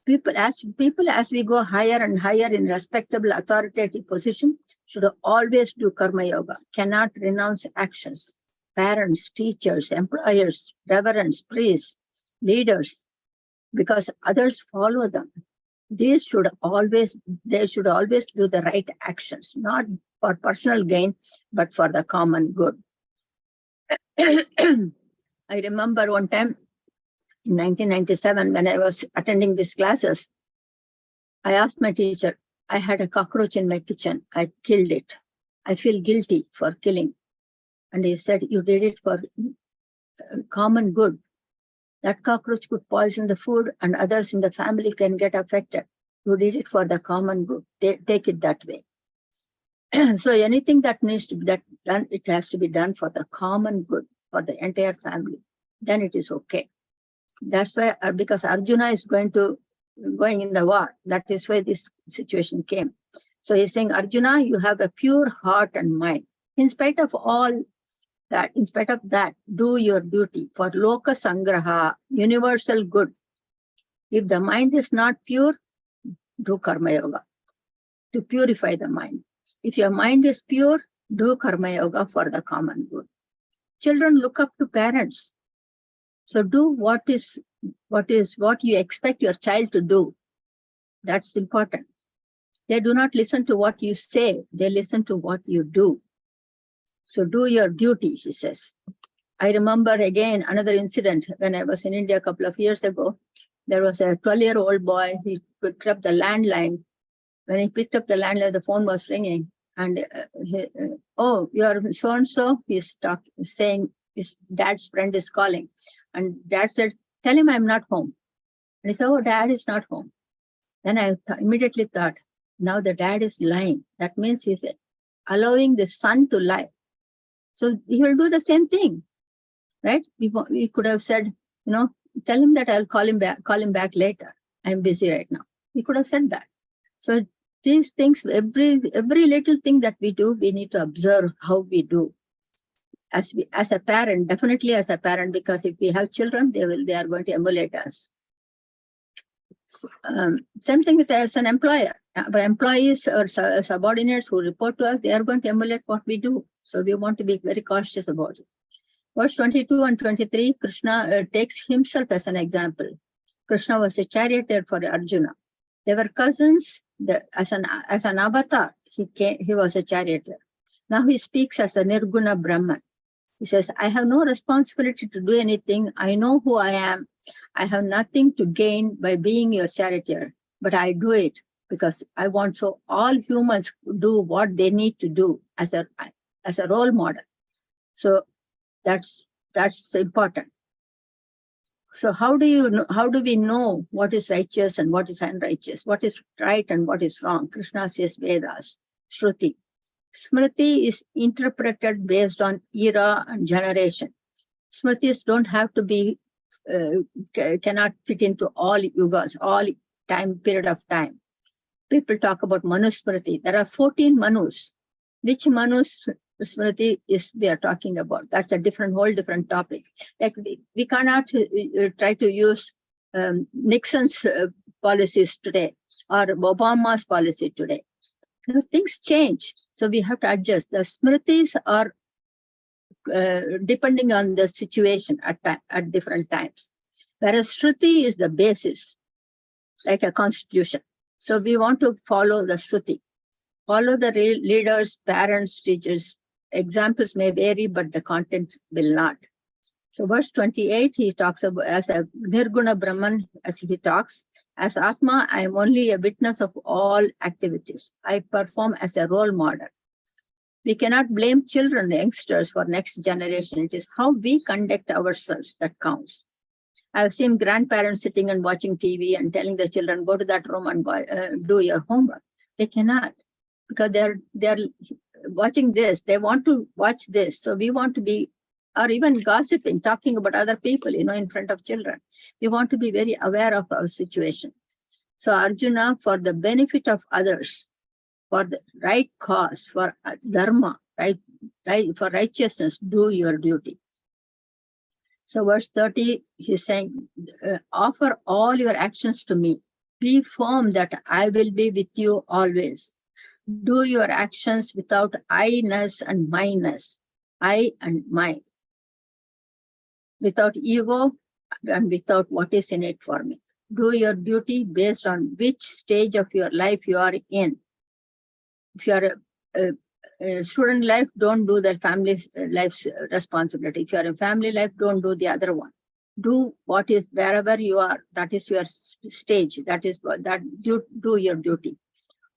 [SPEAKER 1] People, as we go higher and higher in respectable authoritative position, should always do karma yoga, cannot renounce actions. Parents, teachers, employers, reverends, priests, leaders, because others follow them. They should always do the right actions, not for personal gain, but for the common good. I remember one time in 1997, when I was attending these classes, I asked my teacher, I had a cockroach in my kitchen. I killed it. I feel guilty for killing. And he said, you did it for common good. That cockroach could poison the food and others in the family can get affected. You did it for the common good. Take it that way. So anything that needs to be done, it has to be done for the common good, for the entire family. Then it is okay. That's why, because Arjuna is going in the war. That is why this situation came. So he's saying, Arjuna, you have a pure heart and mind. In spite of that, do your duty for loka sangraha, universal good. If the mind is not pure, do karma yoga to purify the mind. If your mind is pure, do karma yoga for the common good. Children look up to parents. So do what you expect your child to do. That's important. They do not listen to what you say. They listen to what you do. So do your duty, he says. I remember again another incident when I was in India a couple of years ago. There was a 12-year-old boy. He picked up the landline. When he picked up the landline, the phone was ringing. And oh, you're so-and-so. He's saying his dad's friend is calling. And dad said, tell him I'm not home. And he said, oh, dad is not home. Then I immediately thought, now the dad is lying. That means he's allowing the son to lie. So he will do the same thing, right? We could have said, tell him that I'll call him back later. I'm busy right now. We could have said that. So these things, every little thing that we do, we need to observe how we do. As a parent, definitely as a parent, because if we have children, they are going to emulate us. So, same thing with as an employer. Our employees or subordinates who report to us, they are going to emulate what we do. So we want to be very cautious about it. Verse 22 and 23, Krishna takes himself as an example. Krishna was a charioteer for Arjuna. They were cousins. As an avatar, he was a charioteer. Now he speaks as a Nirguna Brahman. He says, I have no responsibility to do anything. I know who I am. I have nothing to gain by being your charioteer, but I do it because I want so all humans do what they need to do as a role model. So that's important. So how do we know what is righteous and what is unrighteous, what is right and what is wrong? Krishna says Vedas, Shruti. Smriti is interpreted based on era and generation. Smritis don't have to be, cannot fit into all yugas, all period of time. People talk about Manusmriti. There are 14 Manus. Which Manus Smriti we are talking about? That's a whole different topic. Like we cannot try to use Nixon's policies today or Obama's policy today. Things change, so we have to adjust. The Smritis are depending on the situation at different times, whereas Shruti is the basis, like a constitution. So we want to follow the Shruti, follow the leaders, parents, teachers. Examples may vary, but the content will not. So verse 28, he talks about as a Nirguna Brahman, as he talks, as Atma, I am only a witness of all activities. I perform as a role model. We cannot blame children, youngsters for next generation. It is how we conduct ourselves that counts. I have seen grandparents sitting and watching TV and telling the children, go to that room and do your homework. They cannot, because they're watching this. They want to watch this. So we want to be, or even gossiping, talking about other people, in front of children. We want to be very aware of our situation. So Arjuna, for the benefit of others, for the right cause, for Dharma, right, for righteousness, do your duty. So verse 30, he's saying, offer all your actions to me. Be firm that I will be with you always. Do your actions without I-ness and my-ness, I and mine, without ego and without what is in it for me. Do your duty based on which stage of your life you are in. If you are a student life, don't do the family life's responsibility. If you are in family life, don't do the other one. Do what is wherever you are. That is your stage. Do your duty.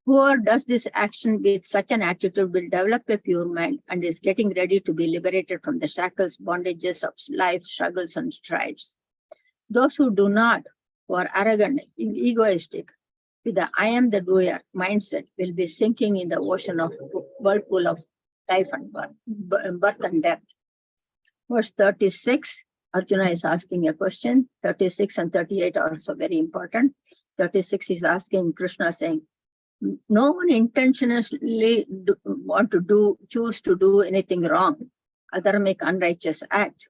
[SPEAKER 1] Whoever does this action with such an attitude will develop a pure mind and is getting ready to be liberated from the shackles, bondages of life, struggles, and strides. Those who do not, who are arrogant, egoistic, with the I am the doer mindset, will be sinking in the ocean of whirlpool of life and birth and death. Verse 36, Arjuna is asking a question. 36 and 38 are also very important. 36 is asking Krishna, saying, no one intentionally choose to do anything wrong, adharmic, unrighteous act.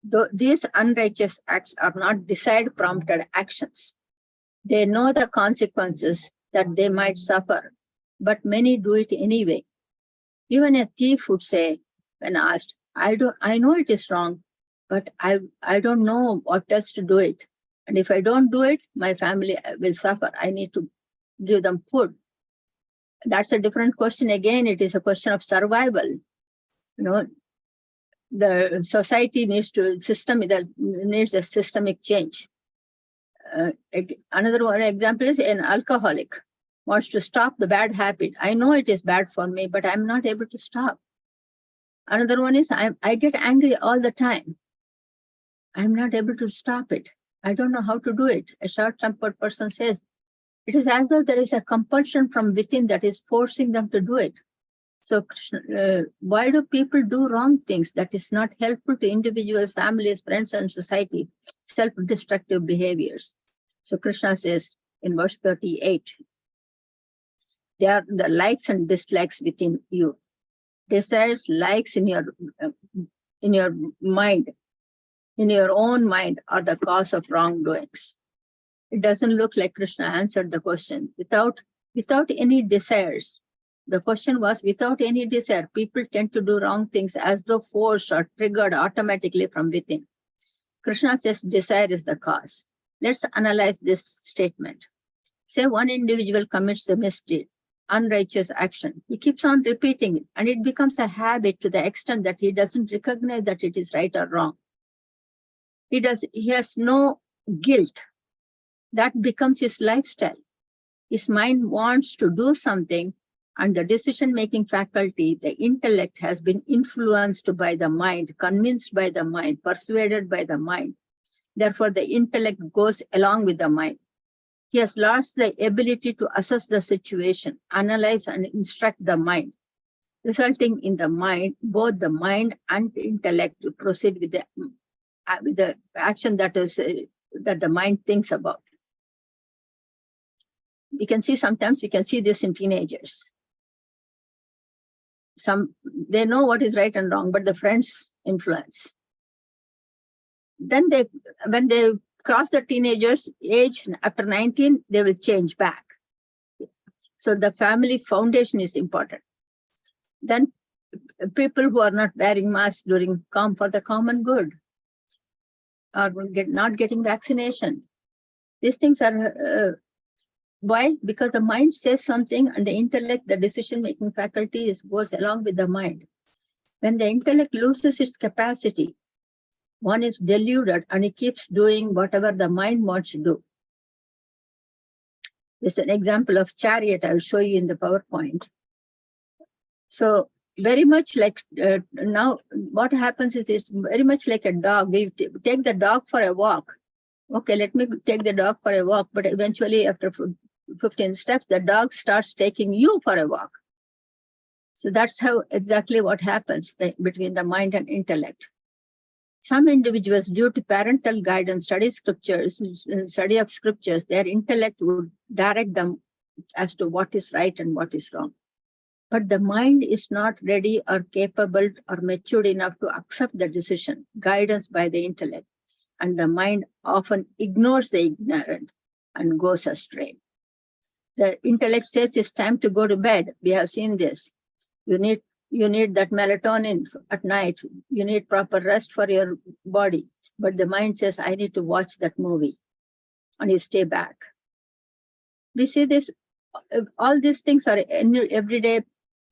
[SPEAKER 1] Though these unrighteous acts are not desire-prompted actions. They know the consequences that they might suffer, but many do it anyway. Even a thief would say, when asked, I know it is wrong, but I don't know what else to do it. And if I don't do it, my family will suffer. I need to give them food. That's a different question. Again, it is a question of survival. You know, the society needs a systemic change. Another one example is an alcoholic wants to stop the bad habit. I know it is bad for me, but I'm not able to stop. Another one is I get angry all the time. I'm not able to stop it. I don't know how to do it. A short-tempered person says, it is as though there is a compulsion from within that is forcing them to do it. So why do people do wrong things that is not helpful to individuals, families, friends, and society? Self-destructive behaviors. So Krishna says in verse 38, they are the likes and dislikes within you. Desires, likes in your mind, in your own mind, are the cause of wrongdoings. It doesn't look like Krishna answered the question. Without any desires. The question was, without any desire, people tend to do wrong things as though forced or triggered automatically from within. Krishna says desire is the cause. Let's analyze this statement. Say one individual commits a misdeed, unrighteous action. He keeps on repeating it, and it becomes a habit to the extent that he doesn't recognize that it is right or wrong. He has no guilt. That becomes his lifestyle. His mind wants to do something, and the decision-making faculty, the intellect, has been influenced by the mind, convinced by the mind, persuaded by the mind. Therefore, the intellect goes along with the mind. He has lost the ability to assess the situation, analyze and instruct the mind, resulting in the mind, both the mind and the intellect, to proceed with the action that the mind thinks about. Sometimes we can see this in teenagers. They know what is right and wrong, but the friends influence. Then when they cross the teenagers age, after 19, they will change back. So the family foundation is important. Then people who are not wearing masks for the common good, or not getting vaccination. These things are why? Because the mind says something, and the intellect, the decision-making faculty, goes along with the mind. When the intellect loses its capacity, one is deluded and he keeps doing whatever the mind wants to do. This is an example of chariot. I'll show you in the PowerPoint. So very much like now, what happens is it's very much like a dog. We take the dog for a walk. Okay, let me take the dog for a walk, but eventually after 15 steps, the dog starts taking you for a walk. So that's how exactly what happens between the mind and intellect. Some individuals, due to parental guidance, study of scriptures, their intellect would direct them as to what is right and what is wrong. But the mind is not ready or capable or matured enough to accept the decision, guidance by the intellect. And the mind often ignores the ignorant and goes astray. The intellect says it's time to go to bed. We have seen this. You need that melatonin at night. You need proper rest for your body. But the mind says, I need to watch that movie. And you stay back. We see this, all these things are in everyday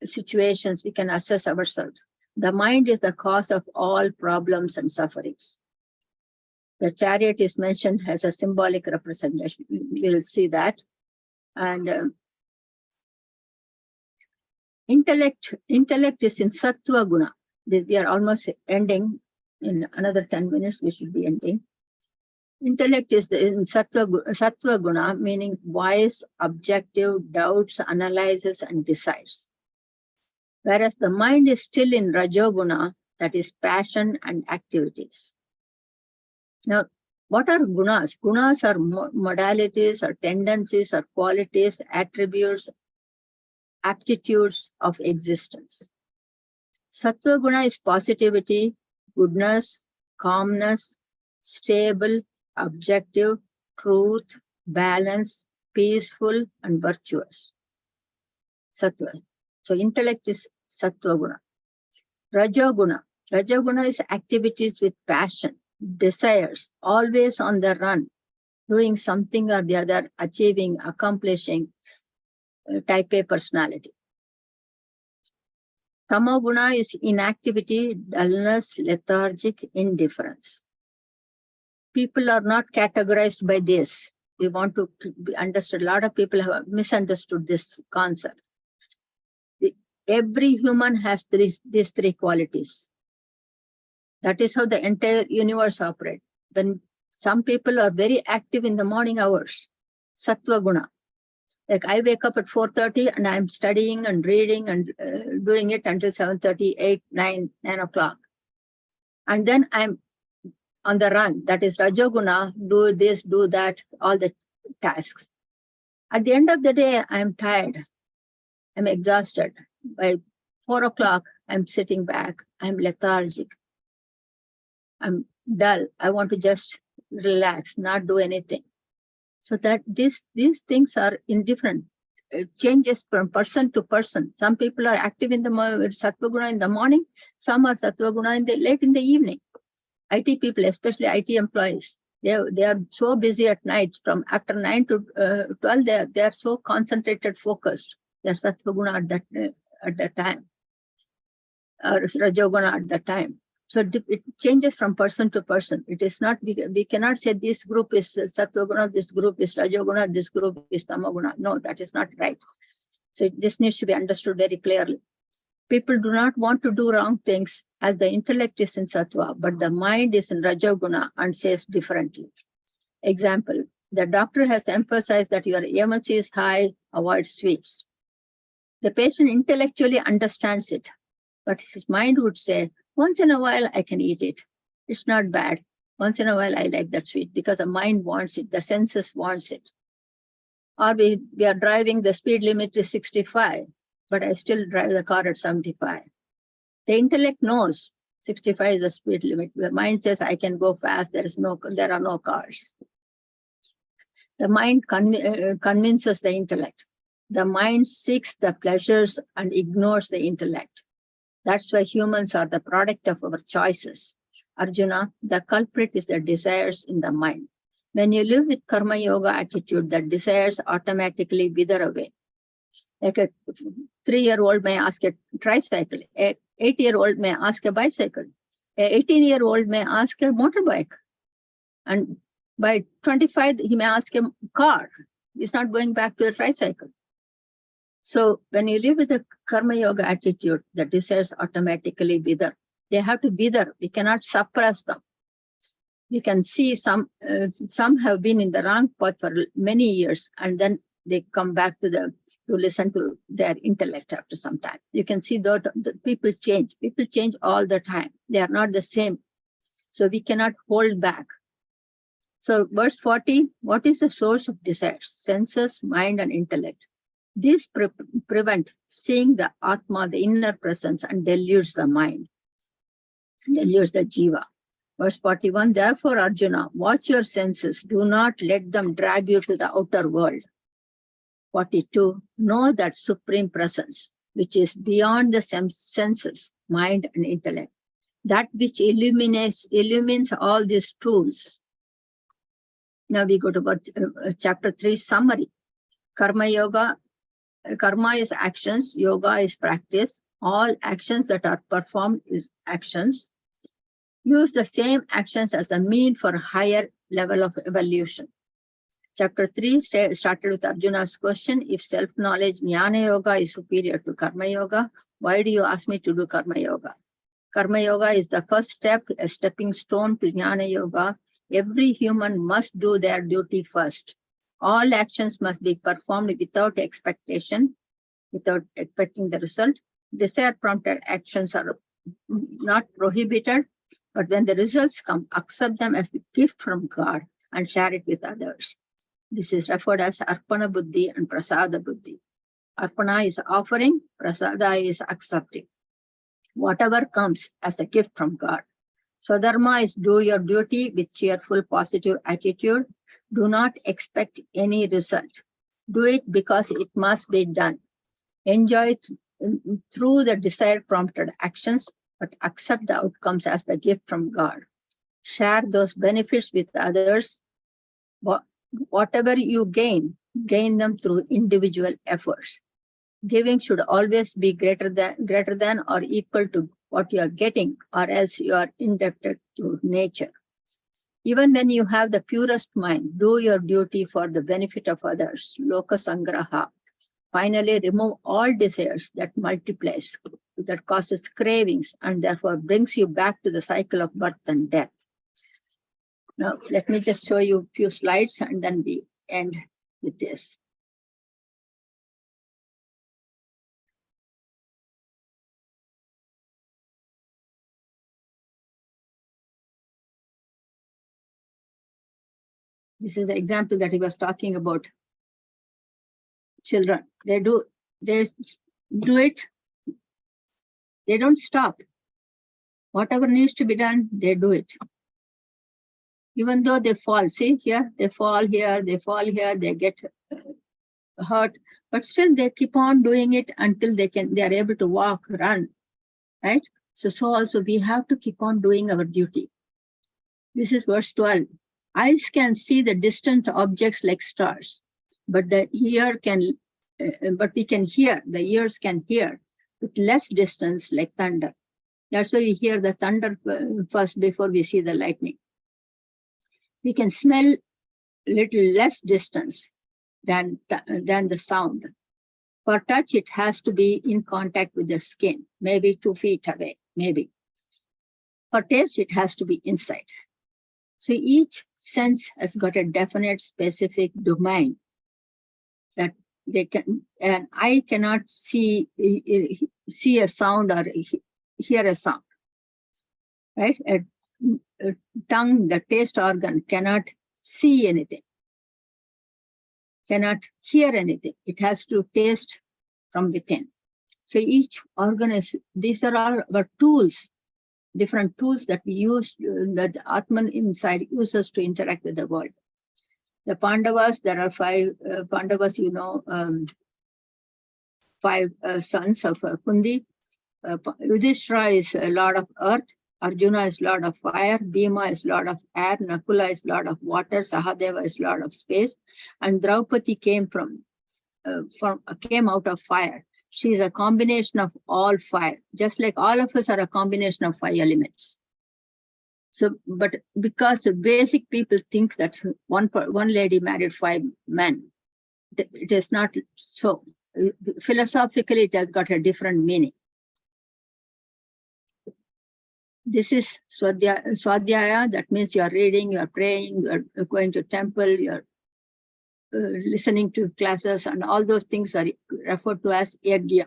[SPEAKER 1] situations we can assess ourselves. The mind is the cause of all problems and sufferings. The chariot is mentioned as a symbolic representation. We'll see that. And intellect is in Sattva Guna. We are almost ending. In another 10 minutes, we should be ending. Intellect is in sattva guna, meaning wise, objective, doubts, analyzes, and decides. Whereas the mind is still in rajoguna, that is passion and activities. Now, what are gunas? Gunas are modalities or tendencies or qualities, attributes, aptitudes of existence. Sattva guna is positivity, goodness, calmness, stable, objective, truth, balance, peaceful, and virtuous. Sattva. So intellect is sattva guna. Rajoguna. Rajoguna is activities with passion, desires, always on the run, doing something or the other, achieving, accomplishing, type A personality. Tamoguna is inactivity, dullness, lethargic, indifference. People are not categorized by this. We want to be understood. A lot of people have misunderstood this concept. Every human has these three qualities. That is how the entire universe operates. When some people are very active in the morning hours, sattva guna. Like I wake up at 4:30 and I'm studying and reading and doing it until 7:30, 8, 9 o'clock. And then I'm on the run. That is rajoguna, do this, do that, all the tasks. At the end of the day, I'm tired. I'm exhausted. By 4 o'clock, I'm sitting back. I'm lethargic. I'm dull. I want to just relax, not do anything. So that these things are indifferent. It changes from person to person. Some people are active in the sattva guna in the morning. Some are sattva guna late in the evening. IT people, especially IT employees, they are so busy at night. From after 9 to 12, they are so concentrated, focused. They are sattva guna at that time, or rajoguna at that time. So it changes from person to person. It is not, we cannot say this group is sattva guna, this group is rajoguna, this group is tamoguna. No, that is not right. So this needs to be understood very clearly. People do not want to do wrong things as the intellect is in sattva, but the mind is in rajoguna and says differently. Example, the doctor has emphasized that your A1C is high, avoid sweets. The patient intellectually understands it, but his mind would say, once in a while, I can eat it. It's not bad. Once in a while, I like that sweet because the mind wants it, the senses wants it. Or we are driving, the speed limit is 65, but I still drive the car at 75. The intellect knows 65 is the speed limit. The mind says, I can go fast. There are no cars. The mind convinces the intellect. The mind seeks the pleasures and ignores the intellect. That's why humans are the product of our choices. Arjuna, the culprit is the desires in the mind. When you live with karma yoga attitude, the desires automatically wither away. Like a 3-year-old may ask a tricycle, an 8-year-old may ask a bicycle, an 18-year-old may ask a motorbike, and by 25 he may ask a car. He's not going back to the tricycle. So when you live with a karma yoga attitude, the desires automatically wither. They have to wither. We cannot suppress them. We can see some have been in the wrong path for many years, and then they come back to listen to their intellect after some time. You can see that the people change. People change all the time. They are not the same. So we cannot hold back. So verse 40, what is the source of desires? Senses, mind, and intellect. These prevent seeing the Atma, the inner presence, and deludes the mind, deludes the jiva. Verse 41, therefore, Arjuna, watch your senses. Do not let them drag you to the outer world. 42, know that supreme presence, which is beyond the senses, mind, and intellect. That which illumines all these tools. Now we go to chapter 3 summary. Karma yoga. Karma is actions, yoga is practice. All actions that are performed is actions. Use the same actions as a mean for higher level of evolution. Chapter 3 started with Arjuna's question, if self-knowledge, jnana yoga is superior to karma yoga, why do you ask me to do karma yoga? Karma yoga is the first step, a stepping stone to jnana yoga, Every human must do their duty first. All actions must be performed without expectation, without expecting the result. Desire-prompted actions are not prohibited, but when the results come, accept them as a gift from God and share it with others. This is referred as Arpana Buddhi and Prasada Buddhi. Arpana is offering, Prasada is accepting. Whatever comes as a gift from God. Swadharma is do your duty with cheerful, positive attitude. Do not expect any result. Do it because it must be done. Enjoy it through the desired prompted actions, but accept the outcomes as the gift from God. Share those benefits with others. Whatever you gain them through individual efforts. Giving should always be greater than or equal to what you are getting, or else you are indebted to nature. Even when you have the purest mind, do your duty for the benefit of others. Loka sangraha. Finally, remove all desires that multiplies, that causes cravings, and therefore brings you back to the cycle of birth and death. Now, let me just show you a few slides and then we end with this. This is the example that he was talking about. Children, they do it. They don't stop. Whatever needs to be done, they do it. Even though they fall, see here, they fall here, they fall here, they get hurt, but still they keep on doing it until they are able to walk, run, right? So also we have to keep on doing our duty. This is verse 12. Eyes can see the distant objects like stars, but the ear can, but we can hear, the ears can hear with less distance like thunder. That's why we hear the thunder first before we see the lightning. We can smell little less distance than the sound. For touch, it has to be in contact with the skin, maybe 2 feet away, maybe. For taste, it has to be inside. So each sense has got a definite specific domain that they can, and I cannot see a sound or hear a sound, right? A tongue, the taste organ, cannot see anything, cannot hear anything. It has to taste from within. So each organ is, these are all our tools, different tools that we use, that the Atman inside uses to interact with the world. The Pandavas, there are 5 Pandavas, you know, 5 sons of Kundi. Yudhishthira is a lord of earth, Arjuna is lord of fire, Bhima is lord of air, Nakula is lord of water, Sahadeva is lord of space, and Draupadi came out of fire. She is a combination of all 5, just like all of us are a combination of 5 elements. So, but because the basic people think that one lady married 5 men, it is not so. Philosophically, it has got a different meaning. This is Swadhyaya, that means you are reading, you are praying, you are going to temple, you are listening to classes, and all those things are referred to as yagya,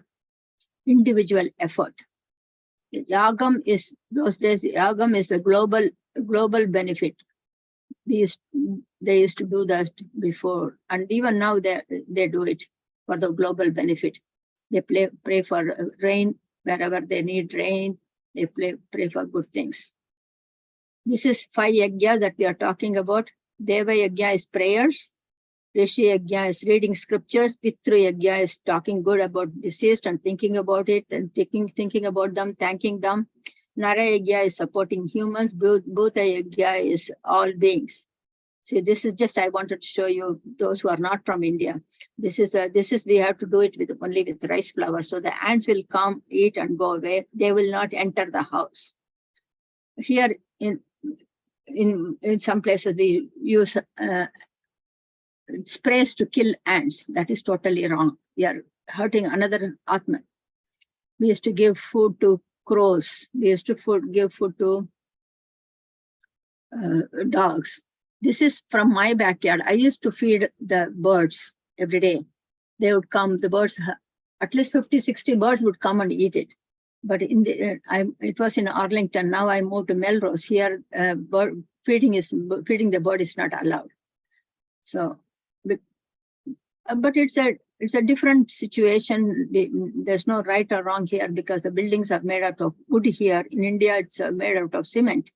[SPEAKER 1] individual effort. Yagam is, those days, yagam is a global benefit. They used to do that before, and even now they do it for the global benefit. They pray for rain wherever they need rain. They pray for good things. This is 5 yagya that we are talking about. Deva yagya is prayers. Rishi yagya is reading scriptures. Pitru yagya is talking good about deceased and thinking about it and thinking about them, thanking them. Nara yagya is supporting humans. Bhuta yagya is all beings. See, this is just, I wanted to show you those who are not from India. This is we have to do it only with rice flour. So the ants will come, eat and go away. They will not enter the house. Here in some places we use sprays to kill ants. That is totally wrong. We are hurting another Atman. We used to give food to crows. We used to give food to dogs. This is from my backyard. I used to feed the birds every day. They would come, the birds, at least 50, 60 birds would come and eat it. But in the, it was in Arlington. Now I moved to Melrose. Here, feeding the bird is not allowed. So, but it's a different situation. There's no right or wrong here because the buildings are made out of wood here. In India, it's made out of cement.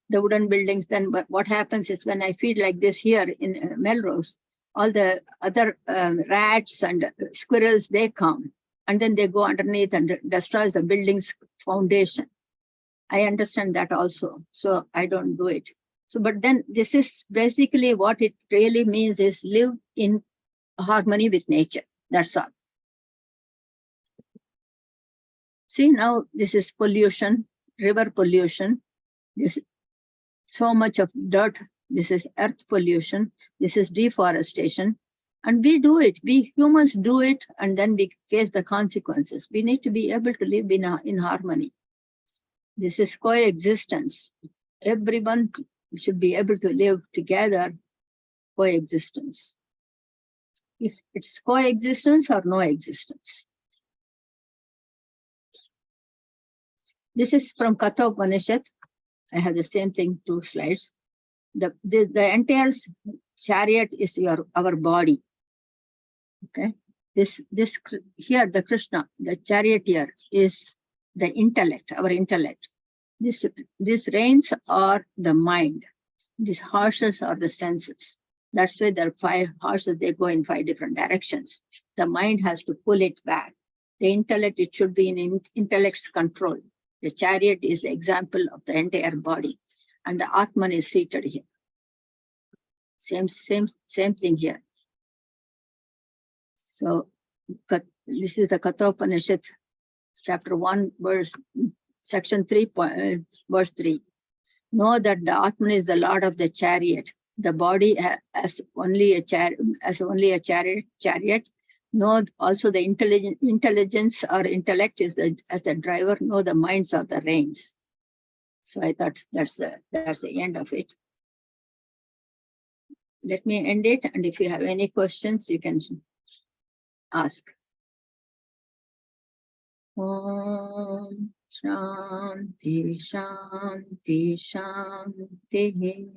[SPEAKER 1] The wooden buildings. Then what happens is when I feed like this here in Melrose, all the other rats and squirrels, they come and then they go underneath and destroys the building's foundation. I understand that also, so I don't do it. So, but then this is basically what it really means is live in harmony with nature. That's all. See, now this is pollution, river pollution. This so much of dirt. This is earth pollution. This is deforestation. And we do it. We humans do it, and then we face the consequences. We need to be able to live in harmony. This is coexistence. Everyone should be able to live together, coexistence. If it's coexistence or no existence. This is from Katha Upanishad. I have the same thing, 2 slides. The entire chariot is our body. Okay. This here, the Krishna, the charioteer is the intellect, our intellect. These reins are the mind. These horses are the senses. That's why there are 5 horses, they go in 5 different directions. The mind has to pull it back. The intellect, it should be in intellect's control. The chariot is the example of the entire body. And the Atman is seated here. Same thing here. So this is the Katha Upanishad, chapter 1, section 3, verse 3. Know that the Atman is the Lord of the chariot. The body as only a chariot. Know also the intelligence or intellect is as the driver. Know the minds are the reins. So I thought that's the end of it. Let me end it, and if you have any questions, you can ask. Om Shanti Shanti Shanti.